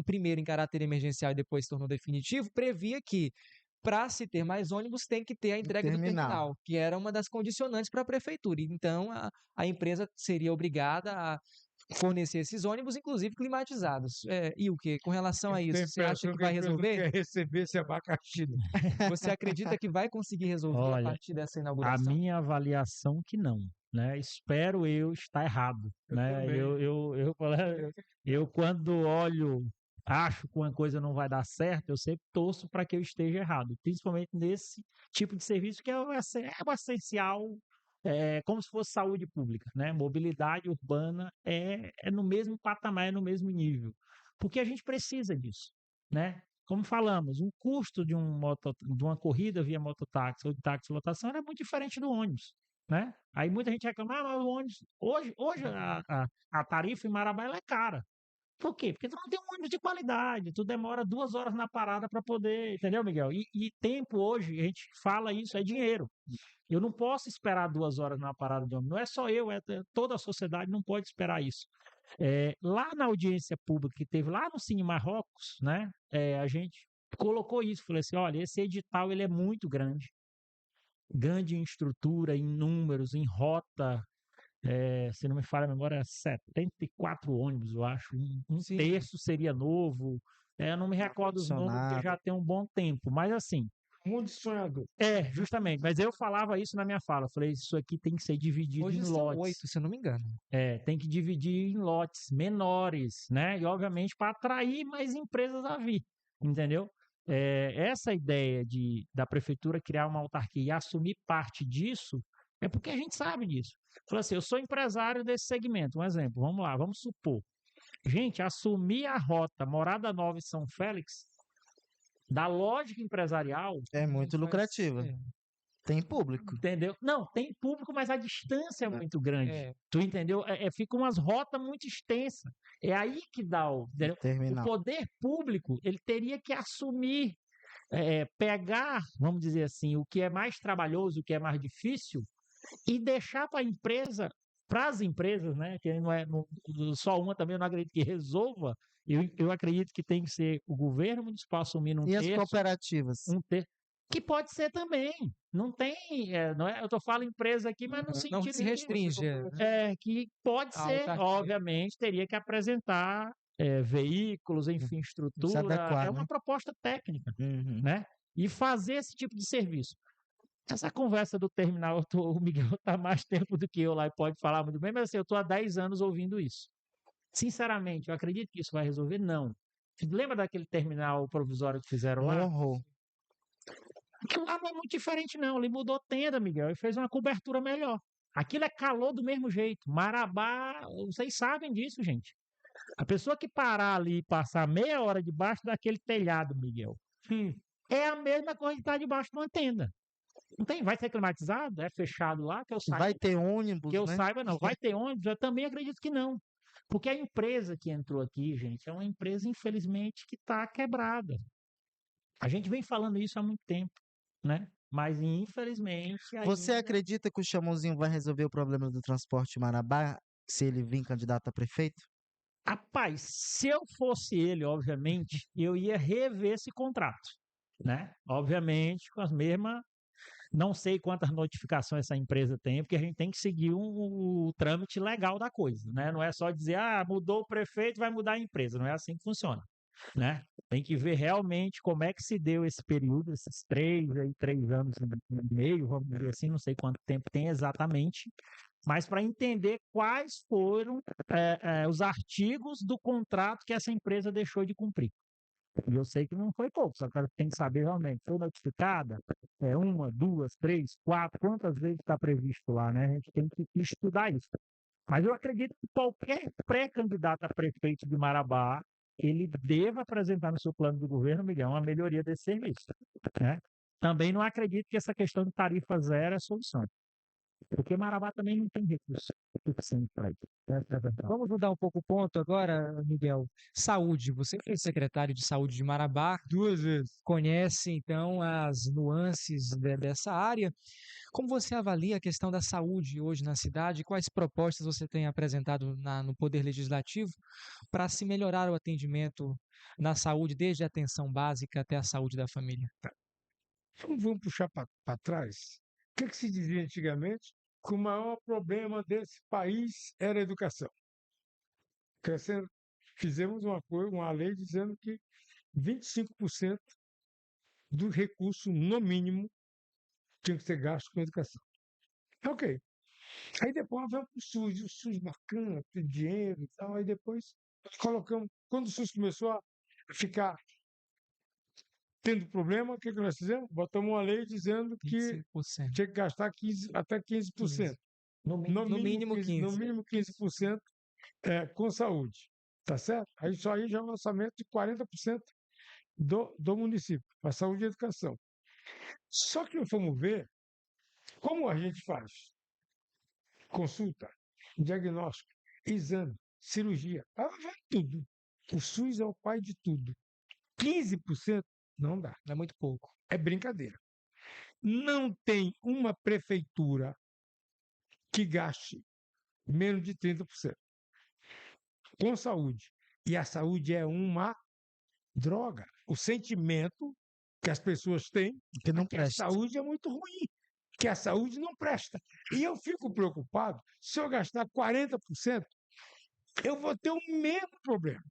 primeiro em caráter emergencial e depois se tornou definitivo, previa que para se ter mais ônibus tem que ter a entrega do terminal. terminal, que era uma das condicionantes para a prefeitura. Então, a empresa seria obrigada a fornecer esses ônibus, inclusive climatizados. E o que? Com relação a isso, você acha que vai a empresa não resolver? quer receber esse abacaxi. Não. Você acredita que vai conseguir resolver a Olha, partir dessa a inauguração? minha avaliação que não, né? Espero eu estar errado, Eu né? também. Eu quando olho, acho que uma coisa não vai dar certo, eu sempre torço para que eu esteja errado, principalmente nesse tipo de serviço que é o essencial, como se fosse saúde pública, né? Mobilidade urbana é no mesmo patamar, é no mesmo nível, porque a gente precisa disso, né? Como falamos, o custo de uma corrida via mototáxi ou de táxi lotação era muito diferente do ônibus, né? Aí muita gente reclama, mas o ônibus, hoje a tarifa em Marabá ela é cara. Por quê? Porque tu não tem um ônibus de qualidade, tu demora 2 horas na parada para poder, entendeu, Miguel? E tempo hoje, a gente fala isso, é dinheiro. Eu não posso esperar 2 horas na parada de ônibus. Não é só eu, toda a sociedade não pode esperar isso. Lá na audiência pública que teve lá no Cine Marrocos, né? A gente colocou isso, falou assim, olha, esse edital ele é muito grande em estrutura, em números, em rota, se não me falha a memória, 74 ônibus, eu acho. Um Sim. terço seria novo, Eu não me recordo os números, porque já tem um bom tempo. Mas assim, Um monte de sonhador. justamente. Mas eu falava isso na minha fala. Eu falei, isso aqui tem que ser dividido Hoje em são lotes. 8, se eu não me engano. Tem que dividir em lotes menores, né? E, obviamente, para atrair mais empresas a vir, entendeu? Essa ideia da prefeitura criar uma autarquia e assumir parte disso é porque a gente sabe disso. Falou assim, eu sou empresário desse segmento. Um exemplo, vamos lá, vamos supor. Gente, assumir a rota Morada Nova e São Félix, da lógica empresarial, É muito lucrativa. Tem público. entendeu? Não, tem público, mas a distância é muito grande. Tu entendeu? Fica umas rotas muito extensas. É aí que dá o Terminal. poder público, ele teria que assumir, pegar, vamos dizer assim, o que é mais trabalhoso, o que é mais difícil, e deixar para as empresas, né? Que só uma também eu não acredito que resolva. Eu acredito que tem que ser o governo municipal assumindo um E as terço, cooperativas? que pode ser também. Não tem, não é, eu falo empresa aqui, mas no Não sentido se restringe. que pode A ser, autarquia. obviamente, teria que apresentar veículos, enfim, Se estrutura. adequar, É uma né? proposta técnica, Uhum. né? E fazer esse tipo de serviço. Essa conversa do terminal, o Miguel está mais tempo do que eu lá e pode falar muito bem, mas assim, eu estou há 10 anos ouvindo isso. Sinceramente, eu acredito que isso vai resolver? Não. Lembra daquele terminal provisório que fizeram lá? Horror. Aquilo lá não é muito diferente, não. Ele mudou tenda, Miguel, e fez uma cobertura melhor. Aquilo é calor do mesmo jeito. Marabá, vocês sabem disso, gente. A pessoa que parar ali e passar meia hora debaixo daquele telhado, Miguel, é a mesma coisa que estar debaixo de uma tenda. Não tem, vai ser climatizado? É fechado lá, que eu saiba. Vai ter ônibus, Que eu né? saiba, não. Vai ter ônibus? Eu também acredito que não. Porque a empresa que entrou aqui, gente, é uma empresa, infelizmente, que está quebrada. A gente vem falando isso há muito tempo, né? Mas, infelizmente... Você acredita que o Chamouzinho vai resolver o problema do transporte Marabá se ele vir candidato a prefeito? Rapaz, se eu fosse ele, obviamente, eu ia rever esse contrato, né? Obviamente, com as mesmas... Não sei quantas notificações essa empresa tem, porque a gente tem que seguir o trâmite legal da coisa, né? Não é só dizer, mudou o prefeito, vai mudar a empresa. Não é assim que funciona, né? Tem que ver realmente como é que se deu esse período, esses 3 anos e meio, vamos dizer assim, não sei quanto tempo tem exatamente, mas para entender quais foram os artigos do contrato que essa empresa deixou de cumprir. E eu sei que não foi pouco, só que tem que saber realmente, foi notificada, 1, 2, 3, 4, quantas vezes está previsto lá, né? A gente tem que estudar isso. Mas eu acredito que qualquer pré-candidato a prefeito de Marabá, ele deva apresentar no seu plano de governo, Miguel, uma melhoria desse serviço, né? Também não acredito que essa questão de tarifa zero é a solução. Porque Marabá também não tem recurso suficiente para isso. Vamos mudar um pouco o ponto agora, Miguel. Saúde. Você foi secretário de saúde de Marabá, 2 vezes. conhece então as nuances dessa área. Como você avalia a questão da saúde hoje na cidade? Quais propostas você tem apresentado no Poder Legislativo para se melhorar o atendimento na saúde, desde a atenção básica até a saúde da família? Vamos puxar para trás. O que se dizia antigamente? Que o maior problema desse país era a educação. Fizemos uma lei dizendo que 25% do recurso, no mínimo, tinha que ser gasto com educação. Ok. Aí depois vamos para o SUS bacana, tem dinheiro e tal. Aí depois colocamos. Quando o SUS começou a ficar tendo problema, o que nós fizemos? Botamos uma lei dizendo que 25%. tinha que gastar até 15%. No mínimo 15%. No mínimo 15% com saúde. Tá certo? Aí isso aí já é um orçamento de 40% do município, para saúde e educação. Só que fomos ver como a gente faz consulta, diagnóstico, exame, cirurgia, vai tudo. O SUS é o pai de tudo. 15% não dá. É muito pouco. É brincadeira. Não tem uma prefeitura que gaste menos de 30% com saúde. E a saúde é uma droga. O sentimento que as pessoas têm Que não é que a presta. saúde é muito ruim, que a saúde não presta. E eu fico preocupado, se eu gastar 40%, eu vou ter o mesmo problema.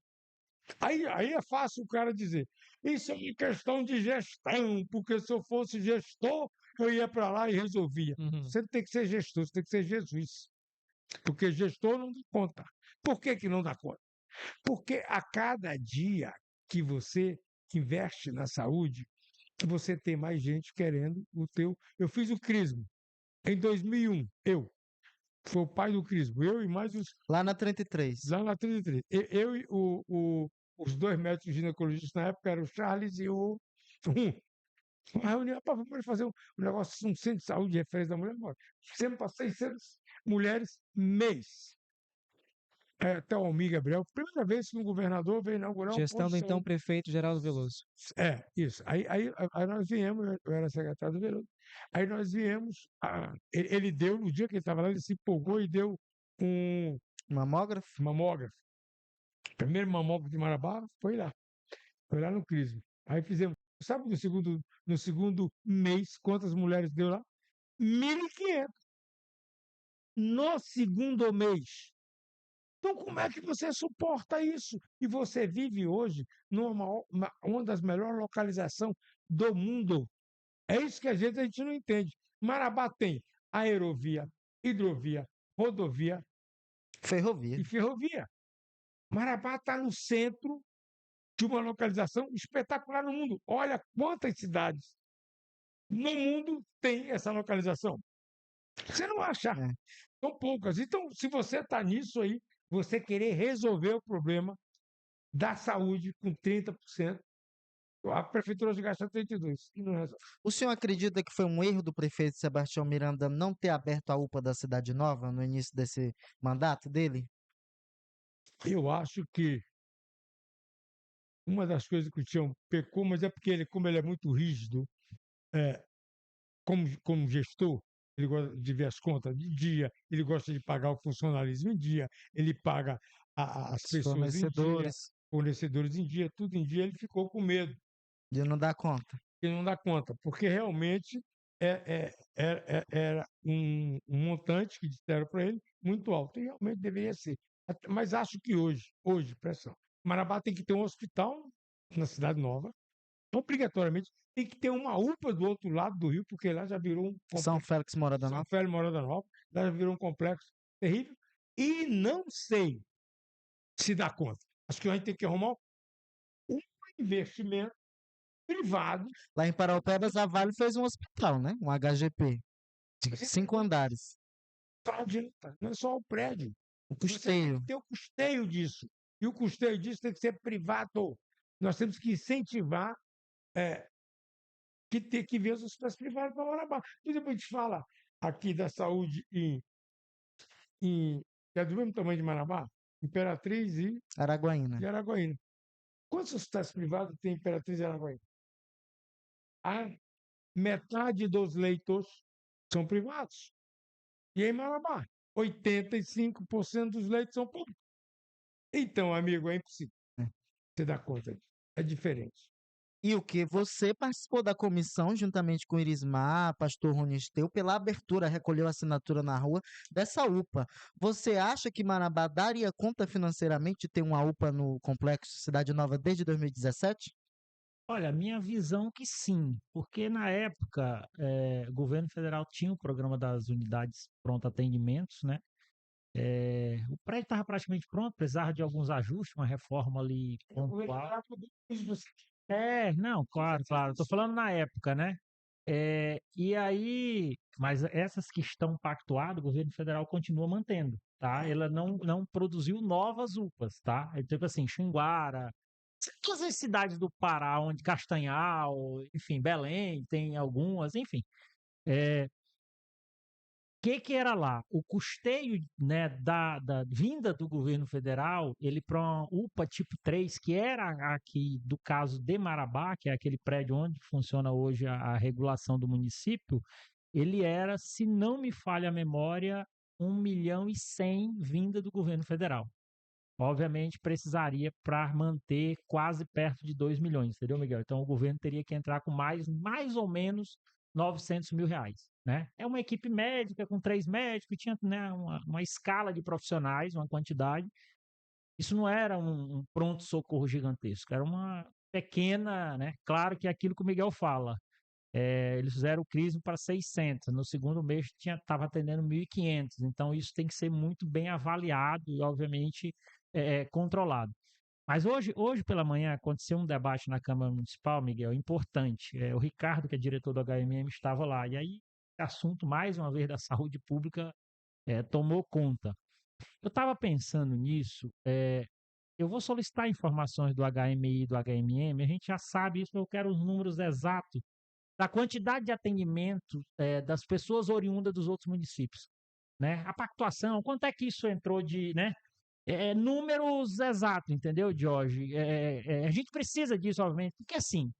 Aí é fácil o cara dizer, isso é uma questão de gestão, porque se eu fosse gestor, eu ia para lá e resolvia. Uhum. Você não tem que ser gestor, você tem que ser Jesus. Porque gestor não dá conta. Por que que não dá conta? Porque a cada dia que você investe na saúde, você tem mais gente querendo o teu. Eu fiz o Crisma em 2001, foi o pai do Crisma, eu e mais os Lá na 33. lá na 33. Eu e os dois médicos ginecologistas na época eram o Charles e o uma reunião para fazer um negócio, um centro de saúde de referência da mulher. Sempre para 600 mulheres mês. Até o Almir Gabriel, primeira vez que um governador veio inaugurar um Gestão posto do de então saúde. prefeito Geraldo Veloso. Isso. Aí nós viemos, eu era secretário do Veloso. Aí nós viemos, ele deu, no dia que ele estava lá, ele se empolgou e deu um Mamógrafo? mamógrafo. O primeiro mamógrafo de Marabá foi lá no Crisma. Aí fizemos, sabe no segundo mês, quantas mulheres deu lá? 1.500 no segundo mês. Então, como é que você suporta isso? E você vive hoje uma das melhores localizações do mundo. É isso que às vezes a gente não entende. Marabá tem aerovia, hidrovia, rodovia Ferrovia. e ferrovia. Marabá está no centro de uma localização espetacular no mundo. Olha quantas cidades no mundo tem essa localização. Você não acha? É. São poucas. Então, se você está nisso aí, você querer resolver o problema da saúde com 30%, a prefeitura gasta 32% e não resolve. O senhor acredita que foi um erro do prefeito Sebastião Miranda não ter aberto a UPA da Cidade Nova no início desse mandato dele? Eu acho que uma das coisas que o Tião pecou, mas é porque como ele é muito rígido, é, como gestor, ele gosta de ver as contas de dia, ele gosta de pagar o funcionalismo em dia, ele paga as Os pessoas em dia, fornecedores fornecedores em dia, tudo em dia, ele ficou com medo. de não dar conta. Ele não dá conta, porque realmente era um montante que disseram para ele muito alto, e realmente deveria ser. Mas acho que hoje, pressão. Marabá tem que ter um hospital na Cidade Nova, obrigatoriamente tem que ter uma UPA do outro lado do rio, porque lá já virou um São complexo. Félix Morada São Nova. Félix Morada Nova, lá já virou um complexo terrível, e não sei se dá conta. Acho que a gente tem que arrumar um investimento privado. Lá em Paraupebas, a Vale fez um hospital, né? Um HGP. De 5 andares. Não adianta, não é só o prédio. O Você tem custeio. que ter o custeio disso. E o custeio disso tem que ser privado. Nós temos que incentivar que ter que ver os hospitais privados para Marabá. Por exemplo, a gente fala aqui da saúde que é do mesmo tamanho de Marabá, Imperatriz Araguaína. e Araguaína. Quantos hospitais privados tem Imperatriz e Araguaína? A metade dos leitos são privados. E em Marabá, 85% dos leitos são públicos. Então, amigo, é impossível É. você dar conta disso. É diferente. E o que? Você participou da comissão, juntamente com o Irismar, pastor Ronisteu, pela abertura, recolheu assinatura na rua dessa UPA. Você acha que Marabá daria conta financeiramente de ter uma UPA no Complexo Cidade Nova desde 2017? Olha, minha visão que sim, porque na época o governo federal tinha o programa das unidades pronto atendimentos, né? O prédio estava praticamente pronto, precisava de alguns ajustes, uma reforma ali pontual. Não, claro, estou falando na época, né? E aí, mas essas que estão pactuadas, o governo federal continua mantendo, tá? Ela não produziu novas UPAs, tá? Tipo assim, Xinguara, todas as cidades do Pará, onde Castanhal, enfim, Belém, tem algumas, enfim. Que era lá? O custeio, né, da vinda do governo federal, ele para uma UPA tipo 3, que era aqui do caso de Marabá, que é aquele prédio onde funciona hoje a regulação do município, ele era, se não me falha a memória, 1.100.000 vinda do governo federal. Obviamente precisaria para manter quase perto de 2 milhões, entendeu, Miguel? Então o governo teria que entrar com mais ou menos 900 mil reais, né? É uma equipe médica com 3 médicos, tinha, né, uma escala de profissionais, uma quantidade. Isso não era um pronto-socorro gigantesco, era uma pequena, né? Claro que é aquilo que o Miguel fala. Eles fizeram o crisma para 600, no segundo mês estava atendendo 1.500, então isso tem que ser muito bem avaliado e, obviamente, controlado. Mas hoje pela manhã aconteceu um debate na Câmara Municipal, Miguel, importante. O Ricardo, que é diretor do HMM, estava lá. E aí, o assunto, mais uma vez, da saúde pública tomou conta. Eu estava pensando nisso. Eu vou solicitar informações do HMI e do HMM, a gente já sabe isso, eu quero os números exatos da quantidade de atendimento das pessoas oriundas dos outros municípios. Né? A pactuação, quanto é que isso entrou de, né? Números exatos, entendeu, Jorge? A gente precisa disso, obviamente, porque assim,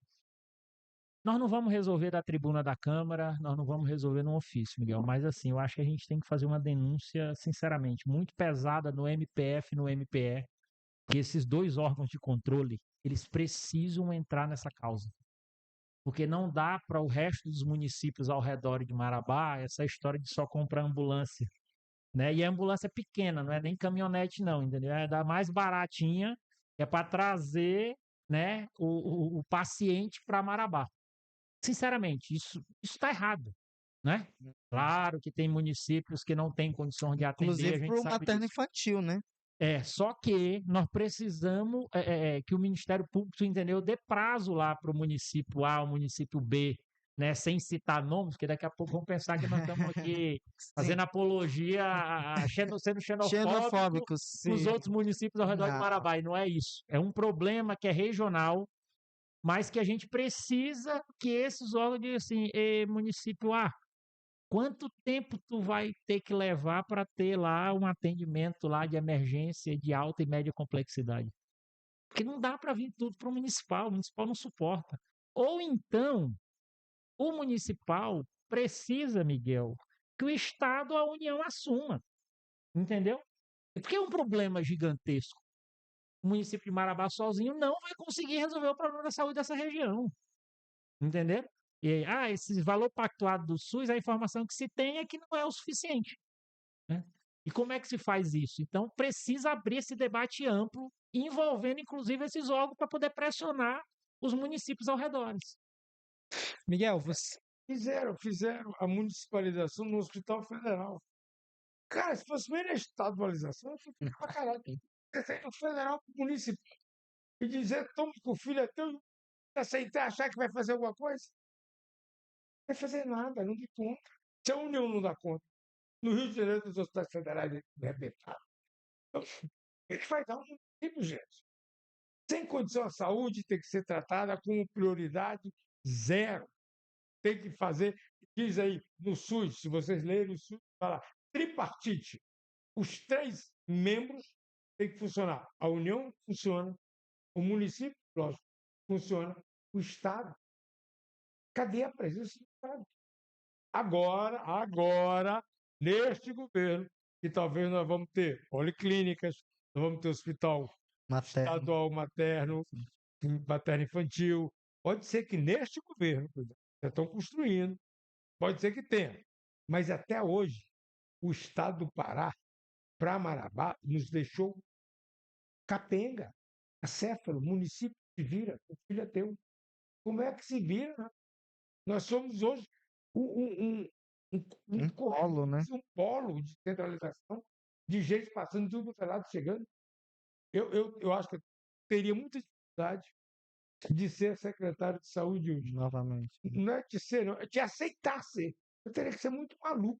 nós não vamos resolver da tribuna da Câmara, nós não vamos resolver no ofício, Miguel, mas assim, eu acho que a gente tem que fazer uma denúncia, sinceramente, muito pesada no MPF e no MPE, que esses dois órgãos de controle, eles precisam entrar nessa causa. Porque não dá para o resto dos municípios ao redor de Marabá essa história de só comprar ambulância. Né? E a ambulância é pequena, não é nem caminhonete, não, entendeu? É da mais baratinha, é para trazer, né, o paciente para Marabá. Sinceramente, isso está errado. Né? Claro que tem municípios que não têm condições de atender, a Inclusive gente para o sabe materno disso. infantil, né? Só que nós precisamos que o Ministério Público, entendeu, dê prazo lá para o município A, o município B, né, sem citar nomes, porque daqui a pouco vão pensar que nós estamos aqui Sim. fazendo apologia, sendo xenofóbico Xenofóbicos, com os sim. outros municípios ao redor de Não. Marabá, e não é isso. É um problema que é regional, mas que a gente precisa que esses órgãos digam assim, município A, quanto tempo tu vai ter que levar para ter lá um atendimento lá de emergência de alta e média complexidade? Porque não dá para vir tudo para o municipal não suporta. Ou então, o municipal precisa, Miguel, que o Estado, a União assuma, entendeu? Porque é um problema gigantesco. O município de Marabá sozinho não vai conseguir resolver o problema da saúde dessa região, entendeu? E aí, esse valor pactuado do SUS, a informação que se tem é que não é o suficiente. Né? E como é que se faz isso? Então, precisa abrir esse debate amplo, envolvendo inclusive esses órgãos para poder pressionar os municípios ao redor. Miguel, você. Fizeram a municipalização no Hospital Federal. Cara, se fosse bem na estadualização, eu fico pra caralho. O federal pro municipal. E dizer, toma que o filho é teu, e aceitar, achar que vai fazer alguma coisa. Não vai fazer nada, não dá conta. Se a União não dá conta, no Rio de Janeiro, os hospitais federais arrebentaram. Então, ele vai dar um município, gente. Sem condição, a saúde tem que ser tratada como prioridade zero. Tem que fazer, diz aí no SUS, se vocês lerem o SUS, fala tripartite. Os três membros têm que funcionar. A União funciona, o município, lógico, funciona, o Estado. Cadê a presença do Estado? Agora, neste governo, que talvez nós vamos ter policlínicas, nós vamos ter hospital Materno. estadual materno infantil. Pode ser que neste governo, já estão construindo, pode ser que tenha. Mas até hoje, o Estado do Pará, para Marabá, nos deixou capenga, acéfalo, município se vira, o filho é teu. Como é que se vira? Né? Nós somos hoje Um polo, né? um polo de centralização, de gente passando tudo do lado, chegando. Eu acho que eu teria muita dificuldade de ser secretário de saúde hoje. Novamente. Não é de ser, não, é de aceitar ser. Eu teria que ser muito maluco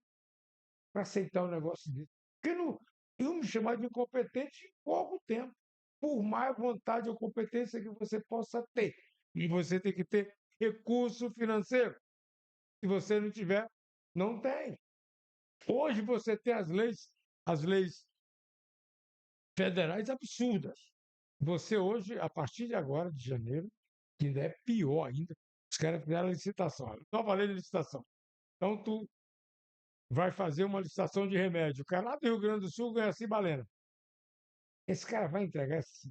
para aceitar um negócio desse. Porque não, eu me chamar de incompetente em pouco tempo. Por mais vontade ou competência que você possa ter. E você tem que ter recurso financeiro. Se você não tiver, não tem. Hoje você tem as leis federais absurdas. Você hoje, a partir de agora, de janeiro, que ainda é pior ainda, os caras fizeram a licitação. Nova lei de licitação. Então, tu vai fazer uma licitação de remédio. O cara lá do Rio Grande do Sul ganha assim balena. Esse cara vai entregar esse.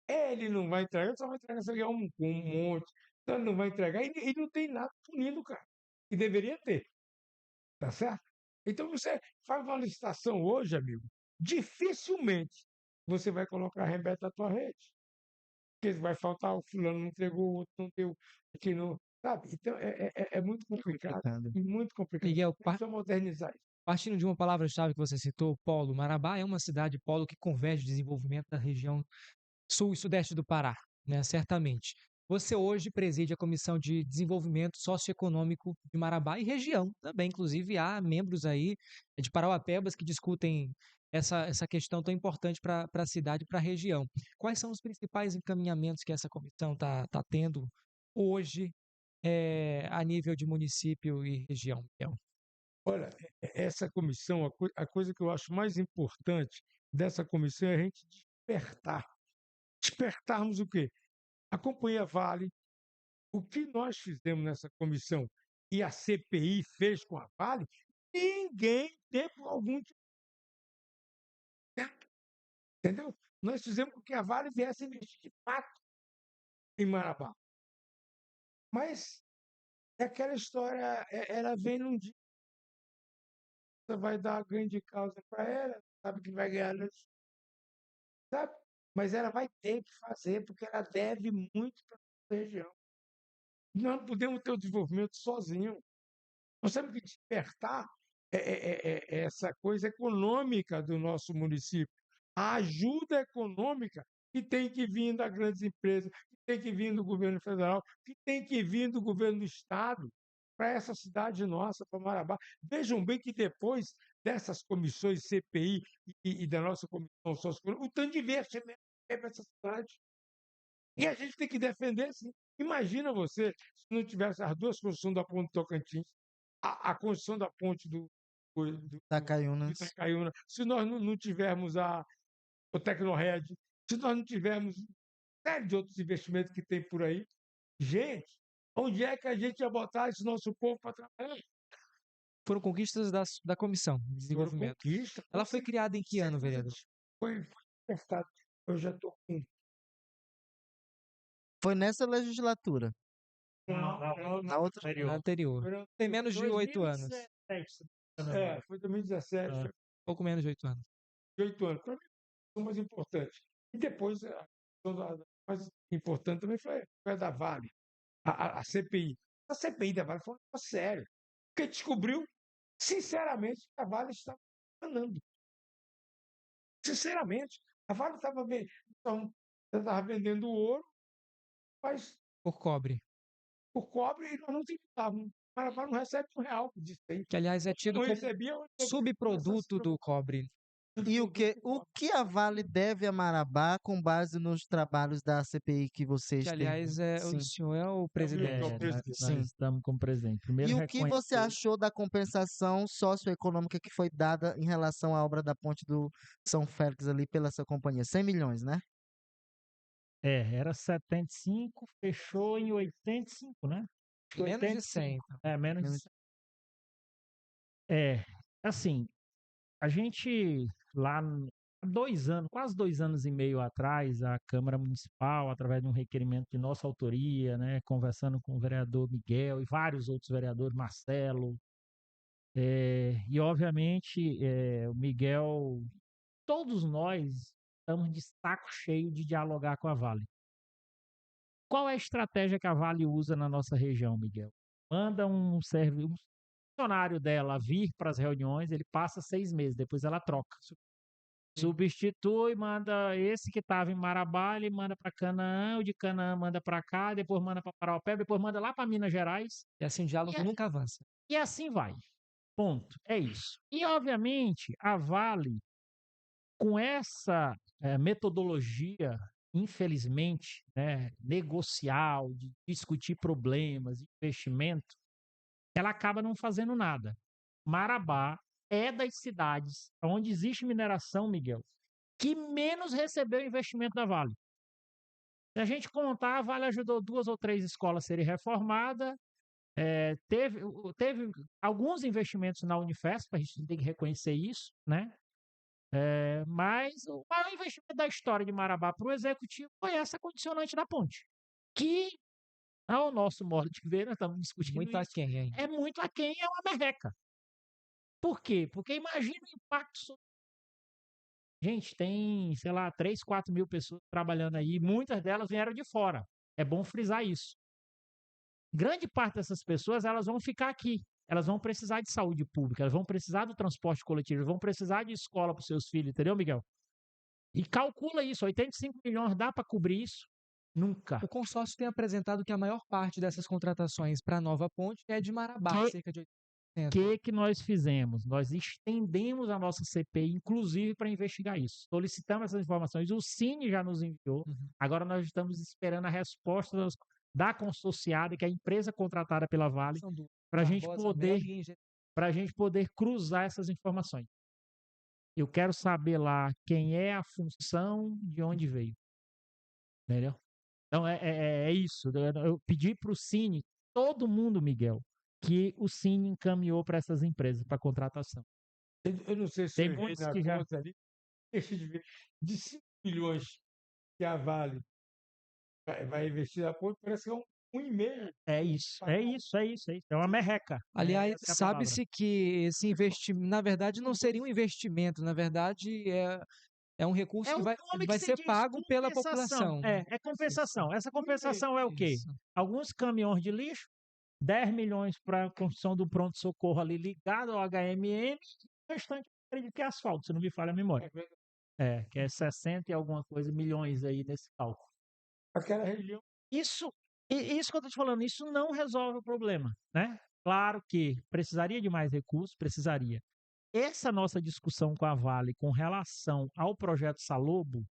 Ele não vai entregar, só vai entregar se ganhar um monte. Então, ele não vai entregar e não tem nada punindo o cara. E deveria ter. Tá certo? Então, você faz uma licitação hoje, amigo. Dificilmente você vai colocar arrebenta a tua rede. Porque vai faltar, o fulano não entregou, o outro não deu, aqui não, sabe? Então, é muito complicado, Complicado. muito complicado. Miguel, Precisa modernizar isso. partindo de uma palavra-chave que você citou, polo, Marabá é uma cidade polo que converge o desenvolvimento da região sul e sudeste do Pará, né? Certamente. Você hoje preside a Comissão de Desenvolvimento Socioeconômico de Marabá e região também. Inclusive, há membros aí de Parauapebas que discutem essa questão tão importante para a cidade e para a região. Quais são os principais encaminhamentos que essa comissão está tendo hoje a nível de município e região, Miguel? Olha, essa comissão, a coisa que eu acho mais importante dessa comissão é a gente despertar. Despertarmos o quê? A Companhia Vale, o que nós fizemos nessa comissão e a CPI fez com a Vale, ninguém tempo algum. Entendeu? Nós fizemos com que a Vale viesse investir de fato em Marabá. Mas é aquela história, ela vem num dia, você vai dar ganho de causa para ela, sabe que vai ganhar, sabe? Mas ela vai ter que fazer, porque ela deve muito para a região. Nós não podemos ter o desenvolvimento sozinho. Nós temos que despertar essa coisa econômica do nosso município. A ajuda econômica que tem que vir das grandes empresas, que tem que vir do governo federal, que tem que vir do governo do estado, para essa cidade nossa, para Marabá. Vejam bem que depois dessas comissões CPI e da nossa comissão socioeconômica, o tanto de investimento que é para essa cidade. E a gente tem que defender, sim. Imagina você, se não tivesse as duas construções da ponte Tocantins, a construção da ponte do Itacaiunas. Itacaiuna, se nós não tivermos o Tecnored, se nós não tivermos série de outros investimentos que tem por aí, gente, onde é que a gente ia botar esse nosso povo para trabalhar? Foram conquistas da Comissão de Desenvolvimento. Conquista, Ela foi criada em que ano, vereador? Foi testado. Eu já estou com. Foi nessa legislatura. Na outra. Na anterior. Tem menos de 8 anos. 2017. Foi 2017, É. foi Pouco menos de 8 anos. 8 anos. Para mim, foi o mais importante. E depois, a mais importante também foi a da Vale, a CPI. A CPI da Vale foi um negócio sério. Porque descobriu, sinceramente, que a Vale estava enganando. Sinceramente, a Vale estava vendendo ouro, mas Por cobre. por cobre e nós não utilizávamos. A Vale não recebe R$1 disso aí. Que, aliás, é tido Não como recebia. subproduto do cobre. E o que a Vale deve a Marabá com base nos trabalhos da CPI que vocês Que, têm? aliás, Sim. o senhor é o presidente. É, né? Nós Sim. estamos como presidente. Primeiro, E o que você reconhecer- achou da compensação socioeconômica que foi dada em relação à obra da ponte do São Félix ali pela sua companhia? 100 milhões, né? Era 75, fechou em 85, né? Menos de 85. 100. Então. Menos de Menos- 100. Assim, a gente lá há 2 anos, quase 2 anos e meio atrás, a Câmara Municipal, através de um requerimento de nossa autoria, né, conversando com o vereador Miguel e vários outros vereadores, Marcelo, e obviamente o Miguel, todos nós estamos de saco cheio de dialogar com a Vale. Qual é a estratégia que a Vale usa na nossa região, Miguel? Manda um funcionário dela vir para as reuniões, ele passa 6 meses, depois ela troca. Substitui, manda esse que estava em Marabá, ele manda para Canaã, o de Canaã manda para cá, depois manda para Parauapebas, depois manda lá para Minas Gerais, E assim o diálogo E é- nunca avança. e assim vai. Ponto. É isso. E, obviamente, a Vale, com essa metodologia, infelizmente, né, negocial, de discutir problemas, investimento, ela acaba não fazendo nada. Marabá é das cidades onde existe mineração, Miguel, que menos recebeu investimento da Vale. Se a gente contar, a Vale ajudou 2 ou 3 escolas a serem reformadas, teve alguns investimentos na Unifesp, a gente tem que reconhecer isso, né? Mas o maior investimento da história de Marabá para o executivo foi essa condicionante da ponte, que, ao nosso modo de ver, nós estamos discutindo Muito isso, aquém ainda. é muito aquém, é uma merreca. Por quê? Porque imagina o impacto Gente, tem, sei lá, 3, 4 mil pessoas trabalhando aí, muitas delas vieram de fora. É bom frisar isso. Grande parte dessas pessoas, elas vão ficar aqui. Elas vão precisar de saúde pública, elas vão precisar do transporte coletivo, elas vão precisar de escola para os seus filhos, entendeu, Miguel? E calcula isso, 85 milhões dá para cobrir isso? Nunca. O consórcio tem apresentado que a maior parte dessas contratações para a nova ponte é de Marabá, Que- cerca de 80%. O que nós fizemos? Nós estendemos a nossa CPI, inclusive, para investigar isso. Solicitamos essas informações. O Cine já nos enviou. Uhum. Agora nós estamos esperando a resposta da consorciada, que é a empresa contratada pela Vale, São do para a gente Barbosa poder Melo e Engenheiro. para a gente poder cruzar essas informações. Eu quero saber lá quem é a função, de onde veio. Entendeu? Então é isso. Eu pedi para o Cine, todo mundo, Miguel, que o Cine encaminhou para essas empresas para contratação. Eu não sei se Tem eu errei muitos na que já. conta ali. Deixa de ver. De 5 milhões que a Vale vai investir na ponte, parece que é 1,5. É isso. É uma merreca. Aliás, Essa é a palavra. sabe-se que esse investimento, na verdade, não seria um investimento, na verdade, é um recurso É que o vai, nome que vai se ser diz pago pela compensação. população. É compensação. Essa compensação é o quê? Isso. Alguns caminhões de lixo, 10 milhões para a construção do pronto-socorro ali ligado ao HMM, e o restante acredito que é asfalto, se não me falha a memória. Que é 60 e alguma coisa milhões aí nesse cálculo. Aquela região. Isso que eu estou te falando, isso não resolve o problema, né? Claro que precisaria de mais recursos, precisaria. Essa nossa discussão com a Vale com relação ao projeto Salobo,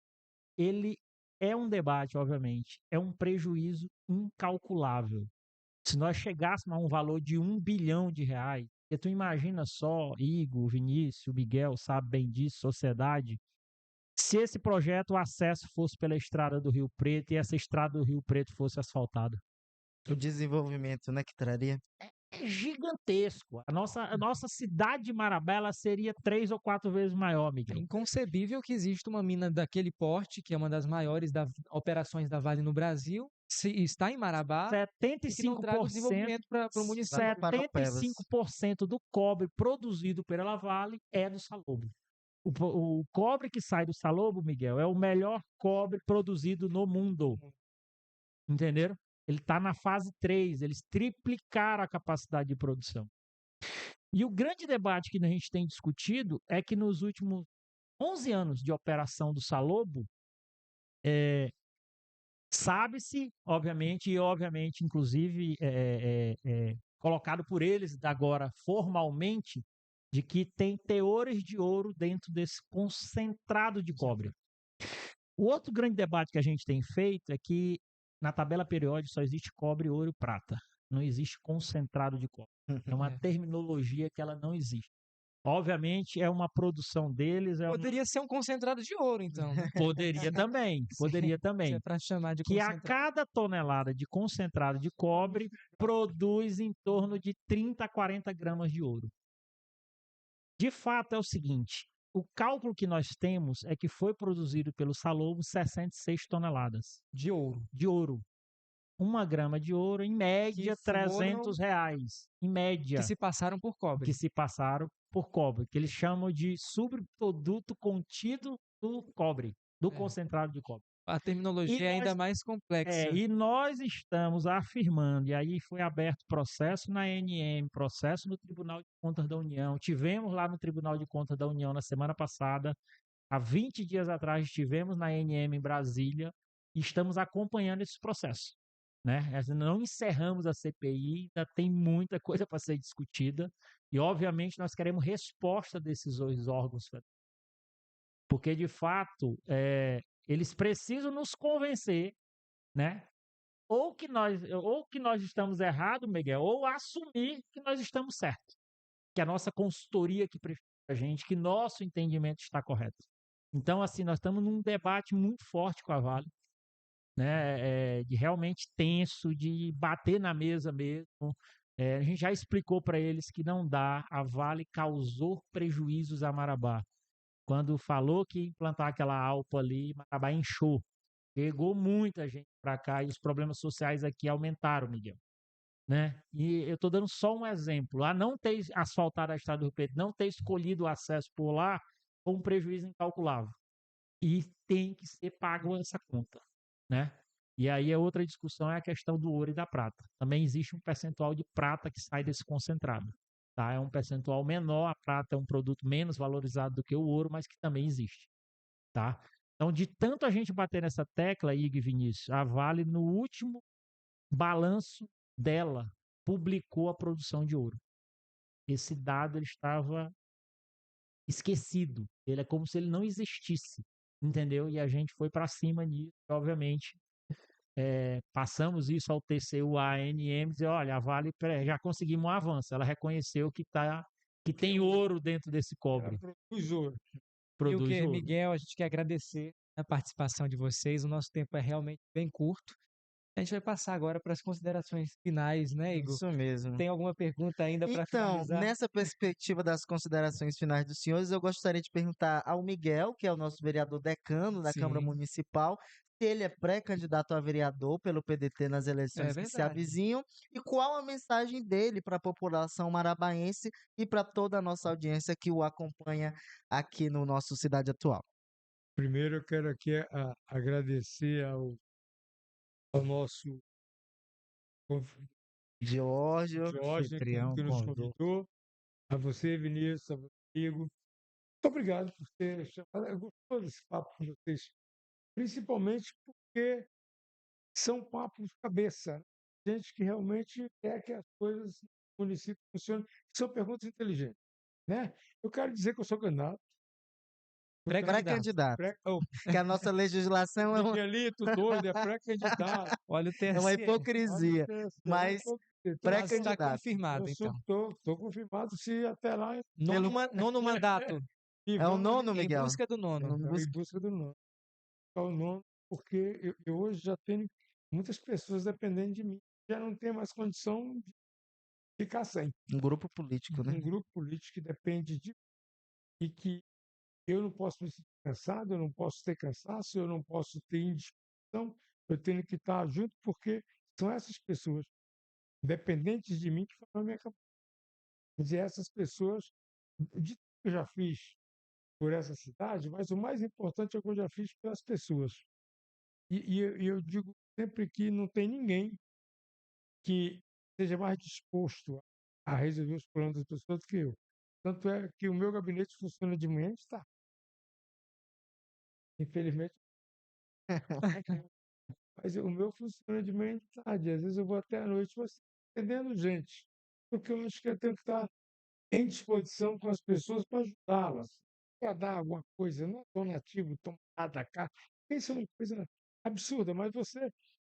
ele é um debate, obviamente, é um prejuízo incalculável. Se nós chegássemos a um valor de R$ 1 bilhão, porque tu imagina só, Igor, Vinícius, Miguel, sabe bem disso, sociedade, se esse projeto, o acesso fosse pela estrada do Rio Preto e essa estrada do Rio Preto fosse asfaltada. O desenvolvimento, né, que traria. É gigantesco. A nossa cidade de Marabá ela seria 3 ou 4 vezes maior, É Miguel. inconcebível que exista uma mina daquele porte, que é uma das maiores operações da Vale no Brasil, está em Marabá, e que não traga o 75%, desenvolvimento para o município. Lá no Paropebas. 75% do cobre produzido pela Vale é do Salobo. O cobre que sai do Salobo, Miguel, é o melhor cobre produzido no mundo. Entenderam? Ele está na fase 3, eles triplicaram a capacidade de produção. E o grande debate que a gente tem discutido é que nos últimos 11 anos de operação do Salobo, sabe-se, obviamente, inclusive, colocado por eles agora formalmente, de que tem teores de ouro dentro desse concentrado de cobre. O outro grande debate que a gente tem feito é que na tabela periódica só existe cobre, ouro e prata. Não existe concentrado de cobre. É uma terminologia que ela não existe. Obviamente, é uma produção deles. Poderia ser um concentrado de ouro, então. Né? Poderia também. Poderia também. É para chamar de Que a concentrado. cada tonelada de concentrado de cobre produz em torno de 30 a 40 gramas de ouro. De fato, é o seguinte: o cálculo que nós temos é que foi produzido pelo Salobo 66 toneladas De ouro. de ouro. 1 grama de ouro, em média, Que foram- R$300. Em média. Que se passaram por cobre. Que se passaram por cobre, que eles chamam de subproduto contido do cobre, do concentrado de cobre. A terminologia é ainda mais complexa. E nós estamos afirmando, e aí foi aberto processo na ANM, processo no Tribunal de Contas da União. Tivemos lá no Tribunal de Contas da União na semana passada, há 20 dias atrás estivemos na ANM em Brasília e estamos acompanhando esse processo. Né? Não encerramos a CPI, ainda tem muita coisa para ser discutida e, obviamente, nós queremos resposta desses dois órgãos, porque, de fato, eles precisam nos convencer, né? Ou que nós estamos errados, Miguel, ou assumir que nós estamos certos, que a nossa consultoria que prefere a gente, que nosso entendimento está correto. Então, assim, nós estamos num debate muito forte com a Vale, né, de realmente tenso, de bater na mesa mesmo. A gente já explicou para eles que não dá, a Vale causou prejuízos a Marabá. Quando falou que ia implantar aquela ALPA ali, Marabá inchou. Pegou muita gente para cá e os problemas sociais aqui aumentaram, Miguel. Né? E eu estou dando só um exemplo. Não ter asfaltado a estrada do Rio Preto, não ter escolhido o acesso por lá, ou um prejuízo incalculável. E tem que ser pago essa conta, né? E aí a outra discussão é a questão do ouro e da prata. Também existe um percentual de prata que sai desse concentrado, tá? É um percentual menor, a prata é um produto menos valorizado do que o ouro, mas que também existe, tá? Então, de tanto a gente bater nessa tecla, Igor e Vinícius, a Vale, no último balanço dela, publicou a produção de ouro. Esse dado ele estava esquecido. Ele é como se ele não existisse, entendeu? E a gente foi para cima nisso, obviamente. Passamos isso ao TCU, à ANM, e olha, a Vale já conseguimos um avanço. Ela reconheceu que tem ouro dentro desse cobre. Ela produz ouro. E o Produz que, ouro. Miguel, a gente quer agradecer a participação de vocês. O nosso tempo é realmente bem curto. A gente vai passar agora para as considerações finais, né, Igor? Isso mesmo. Tem alguma pergunta ainda para Então, finalizar? nessa perspectiva das considerações finais dos senhores, eu gostaria de perguntar ao Miguel, que é o nosso vereador decano da Câmara Sim, Municipal, se ele é pré-candidato a vereador pelo PDT nas é eleições que se verdade. avizinham e qual a mensagem dele para a população marabaense e para toda a nossa audiência que o acompanha aqui no nosso Cidade Atual. Primeiro, eu quero aqui agradecer ao nosso conv- Giorgio, Jorge, Anfitrião, que nos convidou. convidou, a você, Vinícius, a você, Igor. Muito obrigado por ter chamado. Eu gostou desse papo com vocês, principalmente porque são papos de cabeça, né? Gente que realmente quer que as coisas no município funcionem. São perguntas inteligentes, né? Eu quero dizer que eu sou candidato. Pré-candidato. pré-candidato, que a nossa legislação Miguelito, doido, é pré-candidato. Olha o é uma TSE. hipocrisia, mas Então, Mas está pré-candidato. confirmado, eu então. estou confirmado se até lá Nono mandato, e É o vamos nono, em Miguel? busca do nono. em busca do nono. O nono, porque eu hoje já tenho muitas pessoas dependendo de mim, já não tenho mais condição de ficar sem. Um grupo político, né? Um grupo político que depende de mim e que eu não posso me sentir cansado, eu não posso ter cansaço, eu não posso ter indisposição, eu tenho que estar junto porque são essas pessoas dependentes de mim que fazem a minha campanha. Quer dizer, essas pessoas, de tudo que eu já fiz por essa cidade, mas o mais importante é o que eu já fiz pelas pessoas. E eu digo sempre que não tem ninguém que seja mais disposto a resolver os problemas das pessoas do que eu. Tanto é que o meu gabinete funciona de manhã e de tarde. Infelizmente, mas o meu funciona de manhã e de tarde. Às vezes eu vou até à noite, mas atendendo gente. Porque eu acho que eu tenho que estar em disposição com as pessoas para ajudá-las, para dar alguma coisa, não é donativo, tomar da cá. Isso é uma coisa absurda, mas você,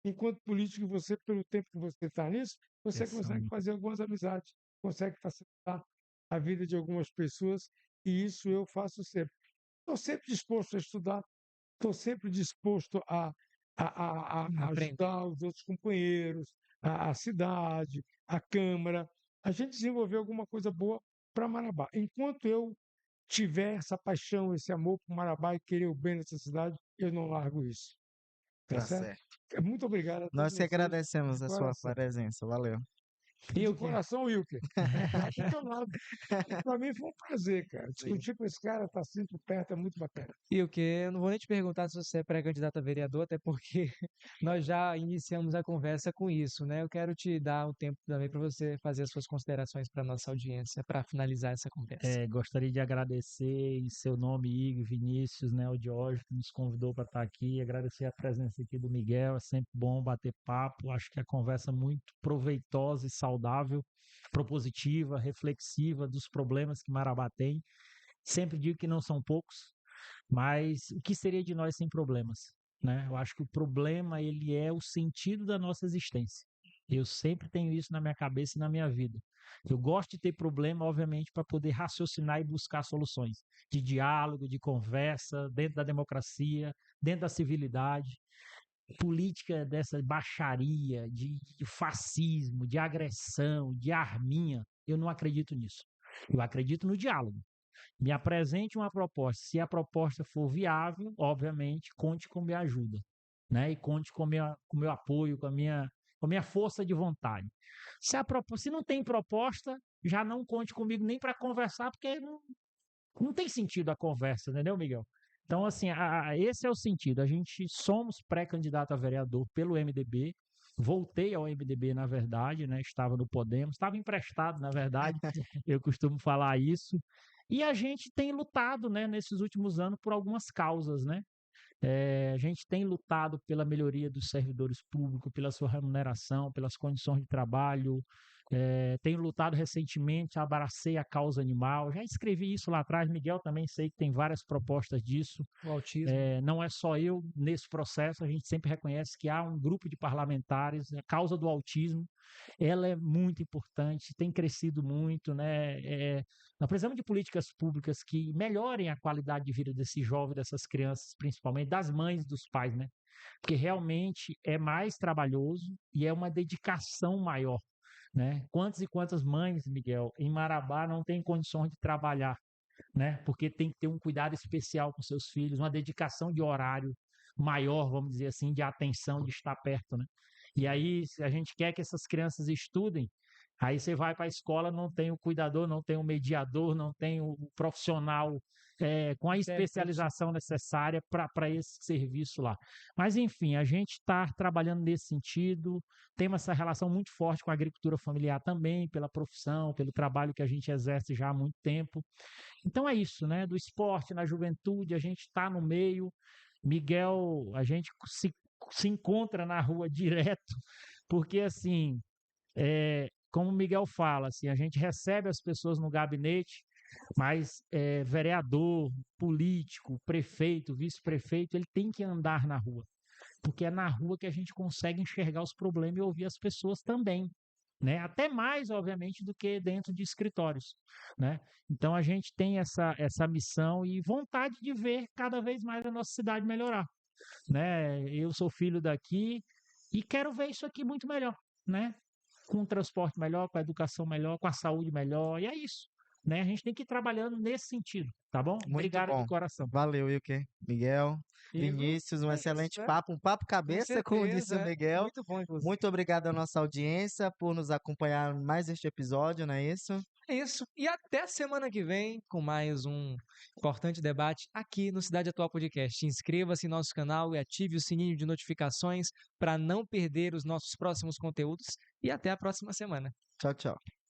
enquanto político, você, pelo tempo que você está nisso, você consegue fazer algumas amizades, consegue facilitar a vida de algumas pessoas, e isso eu faço sempre. Estou sempre disposto a estudar, estou sempre disposto a Aprender. ajudar os outros companheiros, a cidade, a Câmara, a gente desenvolver alguma coisa boa para Marabá. Enquanto eu tiver essa paixão, esse amor por Marabá e querer o bem dessa cidade, eu não largo isso. Tá Tá certo? certo. Muito obrigado a todos Nós que vocês, agradecemos de a sua coração. presença. Valeu. De coração, Wilker. Tá do teu lado. Para mim foi um prazer, cara. Discutir com esse cara, estar sempre perto, é muito bacana. E o que? Eu não vou nem te perguntar se você é pré-candidato a vereador, até porque nós já iniciamos a conversa com isso, né? Eu quero te dar o tempo também para você fazer as suas considerações para a nossa audiência, para finalizar essa conversa. Gostaria de agradecer em seu nome, Igor, Vinícius, né, o Jorge, que nos convidou para estar aqui, agradecer a presença aqui do Miguel, é sempre bom bater papo, acho que a conversa é muito proveitosa e saudável, propositiva, reflexiva dos problemas que Marabá tem. Sempre digo que não são poucos, mas o que seria de nós sem problemas, né? Eu acho que o problema, ele é o sentido da nossa existência. Eu sempre tenho isso na minha cabeça e na minha vida. Eu gosto de ter problema, obviamente, para poder raciocinar e buscar soluções de diálogo, de conversa, dentro da democracia, dentro da civilidade. Política dessa baixaria, de fascismo, de agressão, de arminha, eu não acredito nisso. Eu acredito no diálogo. Me apresente uma proposta. Se a proposta for viável, obviamente, conte com minha ajuda, né? E conte com o meu apoio, com a minha força de vontade. Se não tem proposta, já não conte comigo nem para conversar, porque não tem sentido a conversa, entendeu, Miguel? Então, assim, esse é o sentido. A gente somos pré-candidato a vereador pelo MDB. Voltei ao MDB, na verdade, né? Estava no Podemos, estava emprestado, na verdade. Eu costumo falar isso. E a gente tem lutado, né, nesses últimos anos por algumas causas, né? A gente tem lutado pela melhoria dos servidores públicos, pela sua remuneração, pelas condições de trabalho. Tenho lutado recentemente, abracei a causa animal. Já escrevi isso lá atrás, Miguel também sei que tem várias propostas disso. O autismo. Não é só eu nesse processo, a gente sempre reconhece que há um grupo de parlamentares, a causa do autismo, ela é muito importante, tem crescido muito, né? Nós precisamos de políticas públicas que melhorem a qualidade de vida desses jovens, dessas crianças, principalmente das mães e dos pais, né? Porque realmente é mais trabalhoso e é uma dedicação maior, né? Quantas e quantas mães, Miguel, em Marabá não têm condições de trabalhar, né? Porque tem que ter um cuidado especial com seus filhos, uma dedicação de horário maior, vamos dizer assim, de atenção, de estar perto, né? E aí, se a gente quer que essas crianças estudem, aí você vai para a escola, não tem o cuidador, não tem o mediador, não tem o profissional com a especialização necessária para esse serviço lá. Mas, enfim, a gente está trabalhando nesse sentido, temos essa relação muito forte com a agricultura familiar também, pela profissão, pelo trabalho que a gente exerce já há muito tempo. Então é isso, né? Do esporte na juventude, a gente está no meio. Miguel, a gente se encontra na rua direto, porque assim, como o Miguel fala, assim, a gente recebe as pessoas no gabinete, mas vereador, político, prefeito, vice-prefeito, ele tem que andar na rua, porque é na rua que a gente consegue enxergar os problemas e ouvir as pessoas também, né? Até mais, obviamente, do que dentro de escritórios, né? Então a gente tem essa missão e vontade de ver cada vez mais a nossa cidade melhorar, né? Eu sou filho daqui e quero ver isso aqui muito melhor, né? Com um transporte melhor, com a educação melhor, com a saúde melhor, e é isso, né? A gente tem que ir trabalhando nesse sentido, tá bom? Muito Obrigado bom. de coração. Valeu, Wilker. Miguel, Igor, Vinícius, um é excelente isso, né? papo, um papo Com cabeça, como disse certeza, o Miguel. muito bom, inclusive. Muito obrigado à nossa audiência por nos acompanhar em mais este episódio, não é isso? É isso. E até semana que vem com mais um importante debate aqui no Cidade Atual Podcast. Inscreva-se em nosso canal e ative o sininho de notificações para não perder os nossos próximos conteúdos. E até a próxima semana. Tchau, tchau.